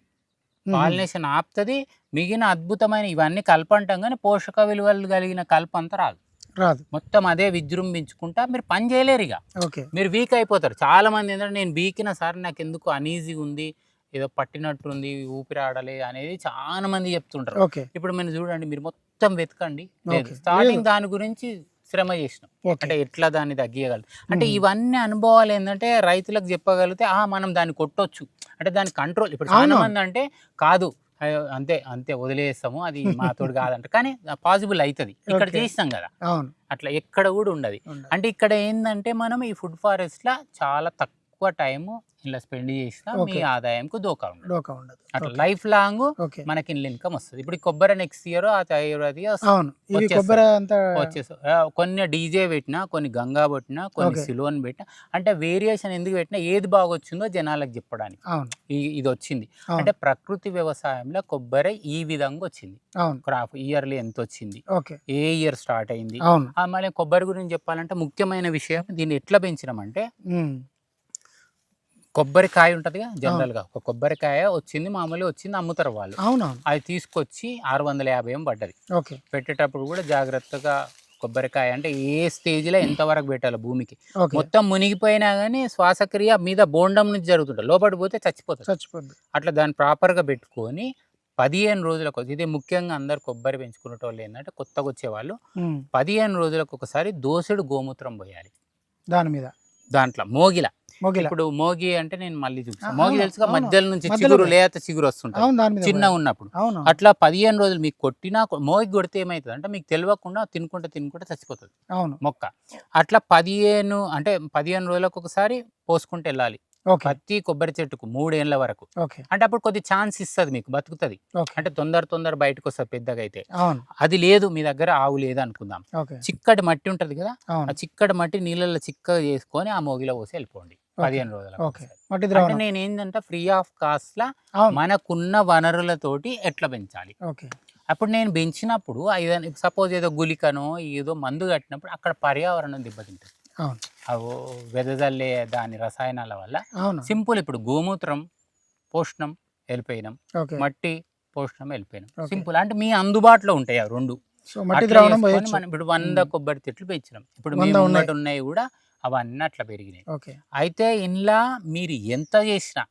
పాలినేషన్ ఆపుతుంది. మిగిలిన అద్భుతమైన ఇవన్నీ కలపంటాం కానీ పోషక విలువలు కలిగిన కల్ప అంతా రాదు. మొత్తం అదే విజృంభించుకుంటా మీరు పని చేయలేరు. ఇక మీరు వీక్ అయిపోతారు. చాలా మంది ఏంటంటే నేను వీకిన సార్ నాకు ఎందుకు అనీజీగా ఉంది, ఏదో పట్టినట్టుంది, ఊపిరి ఆడలే అనేది చాలా మంది చెప్తుంటారు. ఇప్పుడు మీరు చూడండి, మీరు మొత్తం వెతకండి, స్టార్టింగ్ దాని గురించి శ్రమ చేసినాం అంటే ఎట్లా దాన్ని తగ్గియగలరు. అంటే ఇవన్నీ అనుభవాలు ఏంటంటే రైతులకు చెప్పగలిగితే మనం దాన్ని కొట్టొచ్చు, అంటే దాని కంట్రోల్. ఇప్పుడు చాలా మంది అంటే కాదు, అంతే అంతే వదిలేస్తాము, అది మాతోడు కాదంట. కానీ పాసిబుల్ అవుతుంది, ఇక్కడ చేస్తాం కదా. అట్లా ఎక్కడ కూడా ఉండదు. అంటే ఇక్కడ ఏంటంటే మనం ఈ ఫుడ్ ఫారెస్ట్ లా చాలా తక్కువ టైము ఇలా స్పెండ్ చేసినా మీ ఆదాయంకు డోకా ఉండదు. అట్లా లైఫ్ లాంగ్ మనకి ఇన్కమ్ వస్తుంది. ఇప్పుడు కొబ్బరి నెక్స్ట్ ఇయర్ కొన్ని డీజే పెట్టినా, కొన్ని గంగా పెట్టినా, కొన్ని సిలోన్ పెట్టినా, అంటే వేరియేషన్ ఎందుకు పెట్టినా ఏది బాగా వచ్చిందో జనాలకు చెప్పడానికి ఇది వచ్చింది. అంటే ప్రకృతి వ్యవసాయంలో కొబ్బరి ఈ విధంగా వచ్చింది. క్రాప్ ఇయర్లీ ఎంత వచ్చింది, ఏ ఇయర్ స్టార్ట్ అయింది. మళ్ళీ కొబ్బరి గురించి చెప్పాలంటే ముఖ్యమైన విషయం, దీన్ని ఎట్లా పెంచినామంటే కొబ్బరికాయ ఉంటదిగా, జనరల్ గా ఒక కొబ్బరికాయ వచ్చింది, మామూలుగా వచ్చింది, అమ్ముతారు వాళ్ళు. అది తీసుకొచ్చి 650 పడ్డది. పెట్టేటప్పుడు కూడా జాగ్రత్తగా కొబ్బరికాయ అంటే ఏ స్టేజ్ లో ఎంత వరకు పెట్టాలి భూమికి. మొత్తం మునిగిపోయినా గానీ శ్వాసక్రియ మీద బోండం నుంచి జరుగుతుంటుంది, లోపలికి పోతే చచ్చిపోతుంది. అట్లా దాన్ని ప్రాపర్ గా పెట్టుకొని 15 రోజులకు, ఇది ముఖ్యంగా అందరు కొబ్బరి పెంచుకునే వాళ్ళు ఏంటంటే కొత్తగా వచ్చేవాళ్ళు 15 రోజులకు ఒకసారి దోసెడు గోమూత్రం పోయాలి దాంట్లో మోగిల. ఇప్పుడు మోగి అంటే నేను మళ్ళీ చూపిస్తాను. మోగి తెలుసుగా, మధ్యలో నుంచి చిగురు, లేత చిగురు వస్తుంటుంది చిన్న ఉన్నప్పుడు. అట్లా 15 రోజులు మీకు కొట్టినా, మోగి కొడితే ఏమవుతుంది అంటే మీకు తెలియకుండా తినుకుంటే చచ్చిపోతుంది మొక్క. అట్లా 15 రోజులకు ఒకసారి పోసుకుంటూ వెళ్ళాలి. ఓకే ప్రతి కొబ్బరి చెట్టుకు 3 ఏళ్ల వరకు. ఓకే అంటే అప్పుడు కొద్ది ఛాన్స్ ఇస్తుంది మీకు, బతుకుతుంది. ఓకే అంటే తొందర బయటకు వస్తుంది పెద్దగా అయితే. అవును అది లేదు మీ దగ్గర, ఆవు లేదు అనుకుందాం, ఓకే చిక్కటి మట్టి ఉంటది కదా, ఆ అవును చిక్కటి మట్టి నీళ్ళల్లో చిక్కగా చేసుకొని ఆ మోగిలో పోసి వెళ్ళిపోండి 15 రోజులకు ఓకే ఒకసారి. మట్టి అంటే ద్రావణం నేను ఏంటంటే ఫ్రీ ఆఫ్ కాస్ట్ లా అవును మనకున్న వనరులతోటి ఎట్లా పెంచాలి. ఓకే అప్పుడు నేను పెంచినప్పుడు సపోజ్ ఏదో గులికనో ఏదో మందు కట్టినప్పుడు అక్కడ పర్యావరణం దెబ్బతింటుంది. అవును అవో వెదజల్లే దాని రసాయనాల వల్ల. అవును సింపుల్, ఇప్పుడు గోమూత్రం పోషణం వెళ్ళిపోయినాం, ఓకే మట్టి పోషణం వెళ్ళిపోయినాం, Okay. సింపుల్. అంటే మీ అందుబాటులో ఉంటాయి ఆ రెండు. సో మట్టి అట్లా ద్రావణం చేసుకొని పోయొచ్చు మనం ఇప్పుడు 100 కొబ్బరి చెట్లు పెంచినాం, ఇప్పుడు 100 మేము ఉన్నాయి. ఉన్నాయి కూడా అవన్నీ అట్లా పెరిగినాయి. ఓకే అయితే ఇంట్లో మీరు ఎంత చేసినా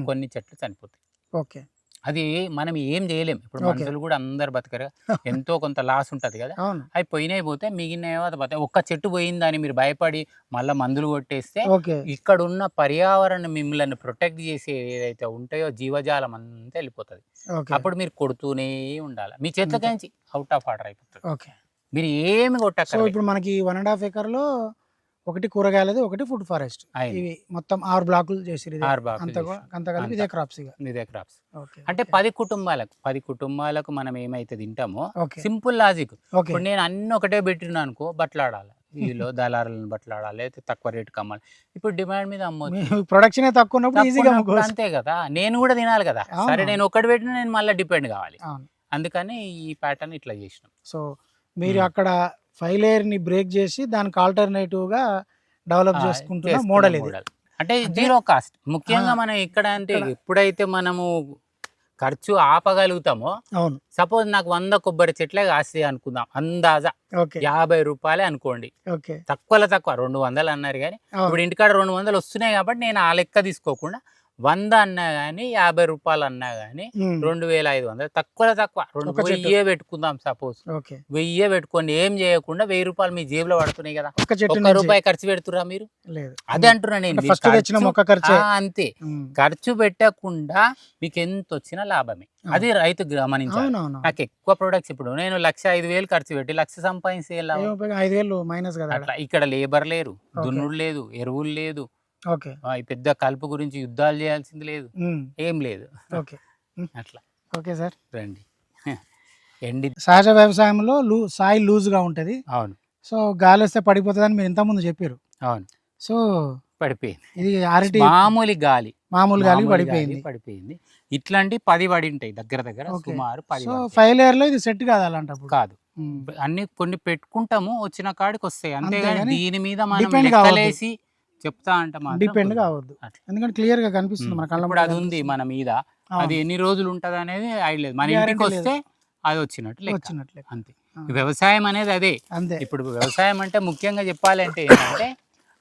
కొన్ని చెట్లు చనిపోతాయి. ఓకే అది మనం ఏం చేయలేం. ఇప్పుడు Okay. మనుషులు కూడా అందరు బతకరు, ఎంతో కొంత లాస్ ఉంటుంది కదా. అవును అవి పోయినాయి పోతే మిగిలిన పోతే ఒక్క చెట్టు పోయిందని మీరు భయపడి మళ్ళీ మందులు కొట్టేస్తే ఓకే ఇక్కడ ఉన్న పర్యావరణం మిమ్మల్ని ప్రొటెక్ట్ చేసే ఏదైతే ఉంటాయో జీవజాలం అంతా వెళ్ళిపోతుంది. ఓకే అప్పుడు మీరు కొడుతూనే ఉండాలి, మీ చేతిలోకించి అవుట్ ఆఫ్ ఆర్డర్ అయిపోతుంది. ఓకే మీరు ఏమి సో కొట్టక్కర్లేదు. ఇప్పుడు మనకి 1.5 ఎకర్లో ఒకటి కూరగాయలది ఒకటి ఫుడ్ ఫారెస్ట్ అయింది. ఇవి మొత్తం 6 బ్లాకులు చేసిరు ఇది. 6 బ్లాకులు అంత చేసిరు. అంత కలిపి ఇదే క్రాప్స్ ఇక ఇదే క్రాప్స్. ఓకే అంటే 10 కుటుంబాలకు మనం ఏమైతే తింటామో ఓకే సింపుల్ లాజిక్. ఓకే ఇప్పుడు నేను అన్ని ఒకటే పెట్టినా అనుకో, బట్లాడాలి వీళ్ళు దళారులను బట్లాడాలి, అయితే తక్కువ రేటుకి అమ్మాలి. ఇప్పుడు డిమాండ్ మీద అమ్మొచ్చు, ప్రొడక్షన్ తక్కువ ఉన్నప్పుడు ఈజీగా తక్కువ ఉన్నప్పుడు అంతే కదా, నేను కూడా తినాలి కదా. అవును. సరే నేను ఒకటి పెట్టినా నేను మళ్ళీ డిపెండ్ కావాలి, అవును అందుకని ఈ ప్యాటర్న్ ఇట్లా చేసినాం. సో మీరు అక్కడ 5 లేయర్ని బ్రేక్ చేసి దానికి ఆల్టర్నేటివ్గా డెవలప్ చేసుకుంటున్న చేసుకున్న మోడల్ ఇది మోడల్. అంటే జీరో కాస్ట్. ముఖ్యంగా ఆ, మనం ఇక్కడ అంటే ఇక్కడ. ఎప్పుడైతే మనము ఖర్చు ఆపగలుగుతామో, అవును సపోజ్ నాకు 100 కొబ్బరి చెట్లే కాస్తాయి అనుకుందాం, అందాజా ఓకే 50 రూపాయలే అనుకోండి, ఓకే తక్కువ 200 అన్నారు కానీ అవును ఇప్పుడు ఇంటికాడ 200 వస్తున్నాయి కాబట్టి నేను ఆ లెక్క తీసుకోకుండా 100 అన్నా కానీ 50 రూపాయలు అన్నా కానీ ఉమ్, 2500 తక్కువ ఒక చెట్టు. 1000 పెట్టుకుందాం. సపోజ్ ఓకే 1000 పెట్టుకోండి, ఏం చేయకుండా 1000 రూపాయలు మీ జేబులో పడుతున్నాయి కదా. ఒక చెట్టు 1 నుంచి రూపాయి ఖర్చు పెడుతురా మీరు? లేదు అదే అంటున్నా నేను, మీరు ఫస్ట్ తెచ్చిన ఖర్చు- మొక్క ఖర్చే అంతే, ఉమ్, ఖర్చు పెట్టకుండా మీకు ఎంత వచ్చినా లాభమే. అది రైతు గమనించాలి. అవునవును నాకు ఎక్కువ ప్రొడక్ట్స్, ఇప్పుడు నేను 1,05,000 ఖర్చు పెట్టి 1,00,000 సంపాదించే 5,000 మైనస్ కదా అట్లా. ఇక్కడ లేబర్ లేరు, Okay. దున్నుడు లేదు, ఎరువులు లేదు, ఓకే ఈ పెద్ద కలుపు గురించి యుద్ధాలు చేయాల్సింది లేదు, ఉమ్, ఏం లేదు. ఓకే అట్లా ఓకే సార్ రండి. ఎండి సహజ వ్యవసాయంలో సాయిల్ లూజ్గా ఉంటుంది, అవును సో గాలి వస్తే పడిపోతుందని మీరు ఇంతకుముందు చెప్పారు. అవును సో పడిపోయింది. ఇది అరటి మామూలు గాలి, మామూలు గాలి మామూలు పడిపోయింది. పడిపోయింది. ఇట్లాంటి 10 పడి ఉంటాయి దగ్గర ఓకే. సుమారు 10 సో పడతాయి. 5 లేయర్లో ఇది సెట్ కాదు అలాంటప్పుడు. కాదు, ఉమ్, అన్ని కొన్ని పెట్టుకుంటాము, వచ్చిన కాడికి వస్తాయి, అంతేగాని అంతేగాని దీని మీద మనం depend కావద్దు. లెక్కలేసి చెప్తా అంటే మాత్రం డిపెండ్ కుదరదు. కావద్దు, అట్లా. ఎందుకంటే క్లియర్ గా కనిపిస్తుంది మన కళ్ళ ఇప్పుడు ముందు అది ఉంది కనిపిస్తుంది. మన మీద, అవును, అది ఎన్ని రోజులు ఉంటది అనేది ఐడియా లేదు. మన Guarantee ఇంటికి వస్తే అది వచ్చినట్టు లెక్క. వచ్చినట్లే అంతే. ఆ. వ్యవసాయం అనేది అదే. అంతే ఇప్పుడు వ్యవసాయం అంటే ముఖ్యంగా చెప్పాలంటే ఏంటంటే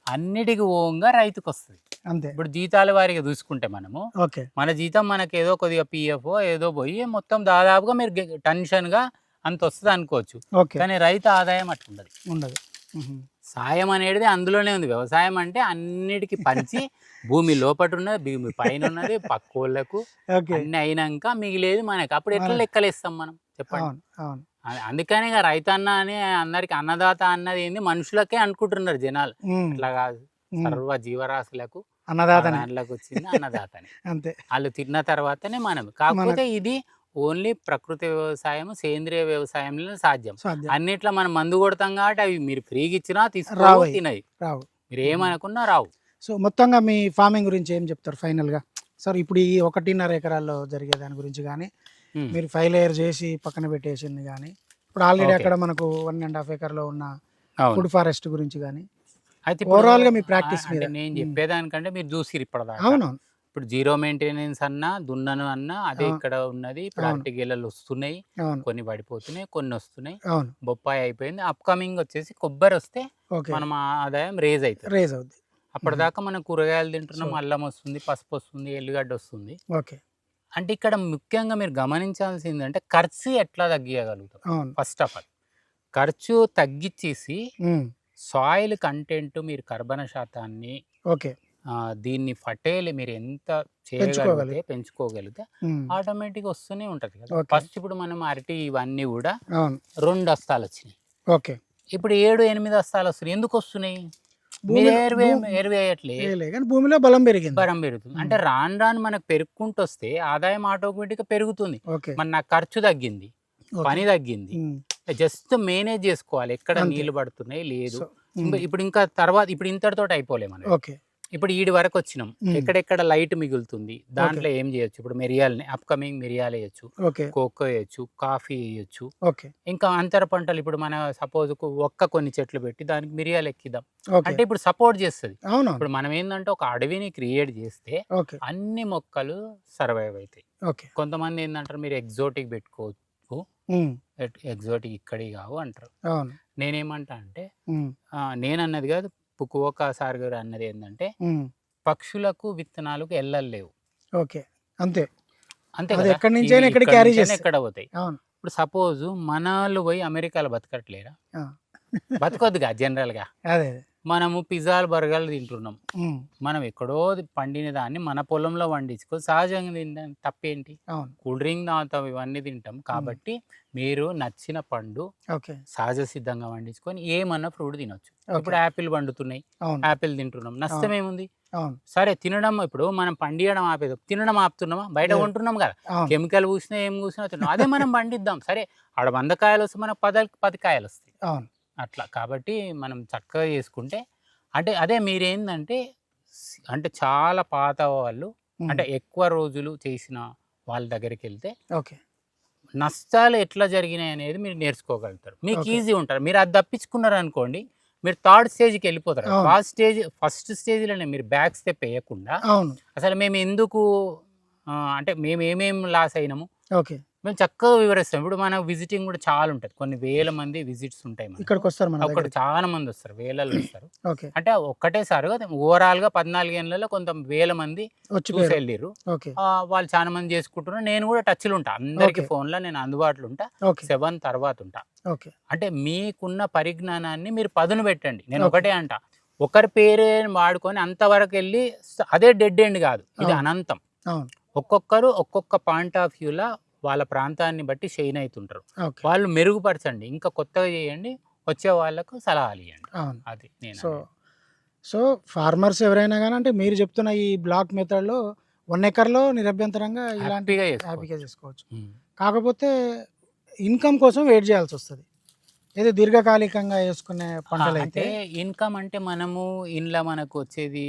అన్నిటికి ఓంగా రైతుకు వస్తుంది. అంతే ఇప్పుడు జీతాల వారిగా చూసుకుంటే మనము, ఓకే మన జీతం మనకి ఏదో కొద్దిగా పిఎఫ్ ఏదో పోయి మొత్తం దాదాపుగా మీరు టెన్షన్గా అంత వస్తుంది అనుకోవచ్చు, ఓకే కానీ రైతు ఆదాయం అట్లుండదు. ఉండదు. ఉహు. సాయం అనేది అందులోనే ఉంది. వ్యవసాయం అంటే అన్నిటికీ పంచి భూమి లోపట ఉన్నది, భూమి పైన ఉన్నది, పక్కోళ్ళకు ఓకే అన్ని అయినాక మిగిలేదు మనకి. అప్పుడు ఎట్లా లెక్కలేస్తాం మనం చెప్పండి. అవును అవును అందుకనే ఇక రైతు అన్న అని అందరికి అన్నదాత అన్నది ఏంది మనుషులకే అనుకుంటున్నారు జనాలు. ఉమ్, అట్లా కాదు, ఉమ్. సర్వ జీవరాశులకు అన్నదాతని దాంట్లోకి వచ్చింది అన్నదాతని. అంతే వాళ్ళు తిన్న తర్వాతనే మనం. కాకపోతే ఇది ఓన్లీ ప్రకృతి వ్యవసాయం, సేంద్రియ వ్యవసాయంలో సాధ్యం. సాధ్యం అన్నిట్లో మనం మందు కొడతాం కాబట్టి అవి మీరు ఫ్రీగా ఇచ్చినా రావు తీసుకో అవి. తినవి, రావు. మీరు ఏమనుకున్నా రావు. సో మొత్తంగా మీ ఫార్మింగ్ గురించి ఏం చెప్తారు ఫైనల్గా సార్? ఇప్పుడు ఈ 1.5 ఎకరాల్లో జరిగే దాని గురించి కానీ, ఉమ్. మీరు 5 లేయర్ చేసి పక్కన పెట్టేసింది కానీ, ఇప్పుడు ఆల్రెడీ Okay. అక్కడ మనకు 1.5 ఎకర్లో ఉన్న అవును. ఫుడ్ ఫారెస్ట్ గురించి కానీ, అయితే ఇప్పుడు ఓవరాల్ గా మీ ప్రాక్టీస్ అంటే మీద. నేను చెప్పేదానికంటే మీరు చూసిరు ఇప్పటిదాకా. అవునవును ఇప్పుడు జీరో మెయింటెనెన్స్ అన్నా దున్నను అన్నా అదే అవును. ఇక్కడ ఉన్నది. ఇప్పుడు అవును. అరటి గెలలు వస్తున్నాయి, అవును కొన్ని పడిపోతున్నాయి, కొన్ని వస్తున్నాయి. అవును బొప్పాయి అయిపోయింది, అప్కమింగ్ వచ్చేసి కొబ్బరి వస్తే ఓకే మనం ఆదాయం రేజ్ అవుతుంది. రేజ్ అవుద్ది. అప్పటిదాకా మనం కూరగాయలు తింటున్నాం, So- అల్లం వస్తుంది, పసుపు వస్తుంది, ఎల్లుగడ్డ వస్తుంది. ఓకే అంటే ఇక్కడ ముఖ్యంగా మీరు గమనించాల్సింది అంటే ఖర్చు ఎట్లా తగ్గియగలుగుతాం. అవును ఫస్ట్ ఆఫ్ ఆల్ ఖర్చు తగ్గించేసి ఉమ్, సాయిల్ కంటెంట్, మీరు కర్బన శాతాన్ని, ఓకే దీన్ని ఫటేలు మీరు ఎంత పెంచుకోగలిగితే. పెంచుకోగలిగితే ఉమ్, ఆటోమేటిక్గా వస్తూనే ఉంటుంది కదా. Okay. ఫస్ట్ ఇప్పుడు మనం అరటి ఇవన్నీ కూడా అవును 2 బస్తాలు వచ్చినాయి, ఓకే ఇప్పుడు 7-8 బస్తాలు వస్తున్నాయి. ఎందుకు వస్తున్నాయి? మీరు భూమి ఎరువేయట్లే వేయలే కానీ భూమిలో బలం పెరిగింది. బరం పెరుగుతుంది. అంటే రాను రాను మనకు పెరుగుకుంటూ వస్తే ఆదాయం ఆటోమేటిక్గా పెరుగుతుంది. ఓకే మన నాకు ఖర్చు తగ్గింది, పని తగ్గింది. జస్ట్ మేనేజ్ చేసుకోవాలి ఎక్కడ అంతే. నీళ్లు పడుతున్నాయి లేదు. సో, ఇప్పుడు ఇంకా తర్వాత ఇప్పుడు ఇంతటితో అయిపోలే మనం. ఓకే ఇప్పుడు ఈడి వరకు వచ్చినాం. ఎక్కడెక్కడ లైట్ మిగులుతుంది దాంట్లో ఏం చేయొచ్చు? ఇప్పుడు మిరియాలని అప్కమింగ్ మిరియాలు వేయచ్చు, ఓకే కోకో వేయచ్చు, కాఫీ వేయచ్చు. ఓకే ఇంకా అంతర పంటలు ఇప్పుడు మన సపోజ్ కొన్ని చెట్లు పెట్టి దానికి మిరియాలు ఎక్కిద్దాం ఓకే అంటే ఇప్పుడు సపోర్ట్ చేస్తుంది. అవును ఇప్పుడు మనం ఏంటంటే ఒక అడవిని క్రియేట్ చేస్తే ఓకే అన్ని మొక్కలు సర్వైవ్ అవుతాయి. ఓకే కొంతమంది ఏంటంటారు మీరు ఎగ్జోటిక్ పెట్టుకోవచ్చు, ఎగ్జోటిక్ ఇక్కడి కావు అంటారు. అవును నేనేమంటా అంటే నేనన్నది కాదు, పుకువోకా సార్ గారు అన్నది ఏంటంటే పక్షులకు విత్తనాలకు ఎల్లలేవు. ఓకే అంతే అంతే అది కదా, ఎక్కడి నుంచైనా ఇవి ఎక్కడికి ఇక్కడి క్యారీ నుంచైనా చేస్తాయి. ఎక్కడ పోతాయి. అవును ఇప్పుడు సపోజ్ మనలు పోయి అమెరికాలో బతకట్లేరా? ఆ. బతకొద్దుగా జనరల్గా. అదే అదే మనము పిజ్జాలు బర్గర్లు తింటున్నాం. ఉమ్, మనం ఎక్కడో పండిన దాన్ని మన పొలంలో వండించుకో సహజంగా తింటాం, తప్పేంటి? అవును కూల్ డ్రింక్ తాగుతాం, ఇవన్నీ తింటాం. కాబట్టి మీరు నచ్చిన పండు ఓకే సహజ సిద్ధంగా వండించుకొని ఏమన్నా ఫ్రూట్ తినొచ్చు. ఓకే. ఇప్పుడు యాపిల్ పండుతున్నాయి, అవును యాపిల్ తింటున్నాం, నష్టం ఏముంది? అవును సరే తినడం, ఇప్పుడు మనం పండియడం ఆపేది, తినడం ఆపుతున్నామా? బయట లేదు. కొంటున్నాం కదా, అవును కెమికల్ పూసినా ఏం పూసినా తిన్నాం. అదే మనం పండిద్దాం. సరే ఆడ 100 కాయలు వస్తే మనకు 10 కాయలు వస్తాయి. అవును అట్లా కాబట్టి మనం చక్కగా చేసుకుంటే, అంటే అదే మీరేందంటే అంటే చాలా పాత వాళ్ళు, ఉమ్, అంటే ఎక్కువ రోజులు చేసిన వాళ్ళ దగ్గరికి వెళ్తే ఓకే నష్టాలు ఎట్లా జరిగినాయి అనేది మీరు నేర్చుకోగలుగుతారు. మీకు ఓకే. ఈజీ ఉంటారు. మీరు అది తప్పించుకున్నారు అనుకోండి, మీరు థర్డ్ స్టేజ్కి వెళ్ళిపోతారు. అవును. ఫస్ట్ స్టేజ్లోనే మీరు బ్యాక్ స్టెప్ వేయకుండా అవును అసలు మేము ఎందుకు అంటే మేము ఏమేమి లాస్ అయినాము ఓకే మేము చక్కగా వివరిస్తాం. ఇప్పుడు మన విజిటింగ్ కూడా చాలా ఉంటుంది, కొన్ని వేల మంది విజిట్స్ ఉంటాయి మనకు. ఇక్కడికి వస్తారు మన అక్కడ దగ్గరికి. చాలా మంది వస్తారు, వేలల్లో వస్తారు. ఓకే అంటే ఒక్కటేసారి ఓవరాల్గా 14 ఏళ్ళలో కొంత వేల మంది చూసి వచ్చిపోయారు. వెళ్ళిర్రు. ఓకే వాళ్ళు చాలా మంది చేసుకుంటున్నారు. నేను కూడా టచ్లో ఉంటా, అందరికి ఓకే. ఫోన్లో నేను అందుబాటులో ఉంటా. ఓకే 7 తర్వాత ఉంటా. ఓకే అంటే మీకున్న పరిజ్ఞానాన్ని మీరు పదును పెట్టండి. నేను ఓకే. ఒకటే అంట, ఒకరి పేరే వాడుకొని అంతవరకు వెళ్ళి అదే డెడ్ ఎండ్ కాదు, ఇది అవును. అనంతం. అవును ఒక్కొక్కరు ఒక్కొక్క పాయింట్ ఆఫ్ వ్యూలా వాళ్ళ ప్రాంతాన్ని బట్టి షైన్ అవుతుంటారు. ఓకే వాళ్ళు మెరుగుపరచండి, ఇంకా కొత్తగా చేయండి, వచ్చే వాళ్ళకు సలహాలు ఇవ్వండి. అవును అది నేను సో సో ఫార్మర్స్ ఎవరైనా కానీ అంటే మీరు చెప్తున్న ఈ బ్లాక్ మెథడ్లో 1 ఎకర్లో నిరభ్యంతరంగా ఇలాంటి హ్యాపీగా చేసుకోవచ్చు. హ్యాపీగా చేసుకోవచ్చు. కాకపోతే ఇన్కమ్ కోసం వెయిట్ చేయాల్సి వస్తుంది. ఏదో దీర్ఘకాలికంగా వేసుకునే పంటలు అయితే అంటే ఇన్కమ్ అంటే మనము ఇంట్లో మనకు వచ్చేది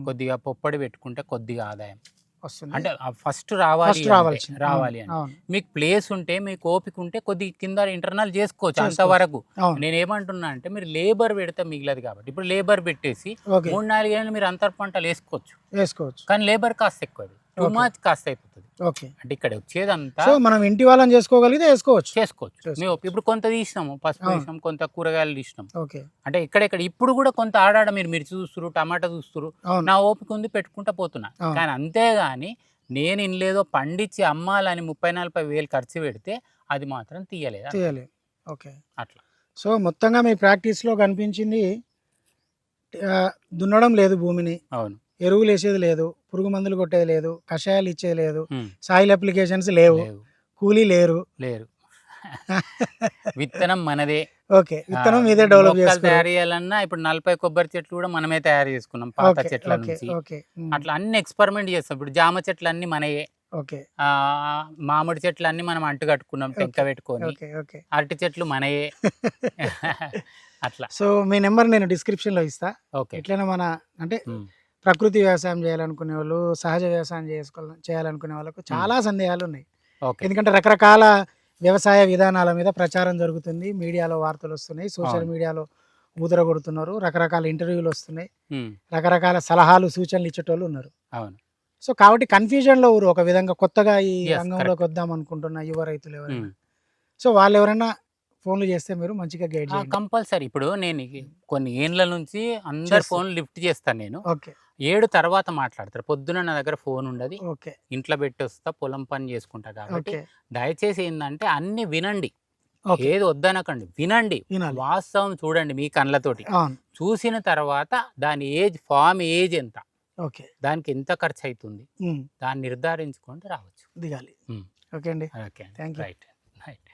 కొద్దిగా పొప్పడి పెట్టుకుంటే కొద్దిగా ఆదాయం వస్తుంది. అంటే ఫస్ట్ రావాలి ఫస్ట్ రావాల్సింది. రావాలి అని అవును మీకు ప్లేస్ ఉంటే, మీకు ఓపిక ఉంటే కొద్దిగా కింద ఇంటర్నల్ చేసుకోవచ్చు. చేసుకోవచ్చు. అంతవరకు అవును నేను ఏమంటున్నా అంటే, మీరు లేబర్ పెడితే మిగలదు కాబట్టి ఇప్పుడు లేబర్ పెట్టేసి ఓకే 3-4 ఏళ్ళు మీరు అంతర్ పంటలు వేసుకోవచ్చు. వేసుకోవచ్చు. కానీ లేబర్ కాస్ట్ ఎక్కువ, టూ ఓకే. మచ్ కాస్ట్ అయిపోతుంది. ఓకే అంటే ఇక్కడ వచ్చేదంతా సో మనం ఇంటి వాళ్ళని చేసుకోగలిగితే వేసుకోవచ్చు. చేసుకోవచ్చు. మేము ఇప్పుడు కొంత తీసినాము, పసుపు అవును. తీసినాం, కొంత కూరగాయలు తీసినాం. ఓకే అంటే ఎక్కడెక్కడ ఇప్పుడు కూడా కొంత ఆడాడ మీరు మిర్చి చూస్తురు, టమాటా చూస్తురు, అవును నా ఓపిక ఉంది పెట్టుకుంటా పోతున్నా. అవును. కానీ అంతేగాని నేను ఇన్లేదో పండించి అమ్మాలని 30-40 వేలు ఖర్చు పెడితే అది మాత్రం తీయలేదు చేయాలి. ఓకే అట్లా. సో మొత్తంగా మీ ప్రాక్టీస్లో కనిపించింది దున్నడం లేదు భూమిని, అవును ఎరువులు వేసేది లేదు, పురుగు మందులు కొట్టేది లేదు, కషాయాలు ఇచ్చేది లేదు, ఉమ్. సాయిల్ అప్లికేషన్స్ లేవు, లేవు కూలీ లేరు. లేరు విత్తనం మనదే. ఓకే విత్తనం మీదే డెవలప్ మొక్కలు చేసుకోవాలి. తయారు చేయాలన్నా ఇప్పుడు 40 కొబ్బరి చెట్లు కూడా మనమే తయారు చేసుకున్నాం పాత ఓకే చెట్ల ఓకే నుంచి. ఓకే అట్లా అన్ని ఎక్స్పెరిమెంట్ చేస్తాం. ఇప్పుడు జామ చెట్లు అన్ని మనయే, ఓకే మామిడి చెట్లు అన్ని మనం అంటు కట్టుకున్నాం టెంక పెట్టుకొని, ఓకే ఓకే అరటి చెట్లు మనయే. అట్లా. సో మీ నెంబర్ నేను డిస్క్రిప్షన్లో ఇస్తా. ఓకే ఎట్లైనా మన అంటే ప్రకృతి వ్యవసాయం చేయాలనుకునే వాళ్ళు, సహజ వ్యవసాయం చేయాలనుకునే వాళ్ళకు చాలా సందేహాలు ఉన్నాయి. ఓకే ఎందుకంటే రకరకాల వ్యవసాయ విధానాల మీద ప్రచారం జరుగుతుంది, మీడియాలో వార్తలు వస్తున్నాయి, సోషల్ మీడియాలో ఊదర కొడుతున్నారు, రకరకాల ఇంటర్వ్యూలు వస్తున్నాయి, రకరకాల సలహాలు సూచనలు ఇచ్చేటోళ్ళు ఉన్నారు. అవును. సో కాబట్టి కన్ఫ్యూజన్లో ఊరు ఒక విధంగా కొత్తగా ఈ Yes, రంగంలోకి వద్దాం అనుకుంటున్న యువ రైతులు ఎవరైనా, సో వాళ్ళు ఎవరైనా ఫోన్లు చేస్తే మీరు మంచిగా గైడ్ చేయండి. కంపల్సరీ. ఇప్పుడు నేను కొన్ని ఏండ్ల నుంచి అందరు ఫోన్లు లిఫ్ట్ చేస్తాను నేను. ఓకే 7 తర్వాత మాట్లాడతారు. పొద్దున నా దగ్గర ఫోన్ ఉండదు, ఓకే ఇంట్లో పెట్టి వస్తా, పొలం పని చేసుకుంటా. కాబట్టి ఓకే దయచేసి ఏంటంటే అన్ని వినండి, ఓకే ఏది వద్దనకండి, వినండి, వినాలి. వాస్తవం చూడండి మీ కళ్ళతోటి. అవును చూసిన తర్వాత దాని ఫామ్ ఏజ్ ఎంత, ఓకే దానికి ఎంత ఖర్చు అవుతుంది, దాన్ని నిర్ధారించుకొని రావచ్చు. దిగాలి. ఉమ్. ఓకే అండి, okay Thank you. Right right.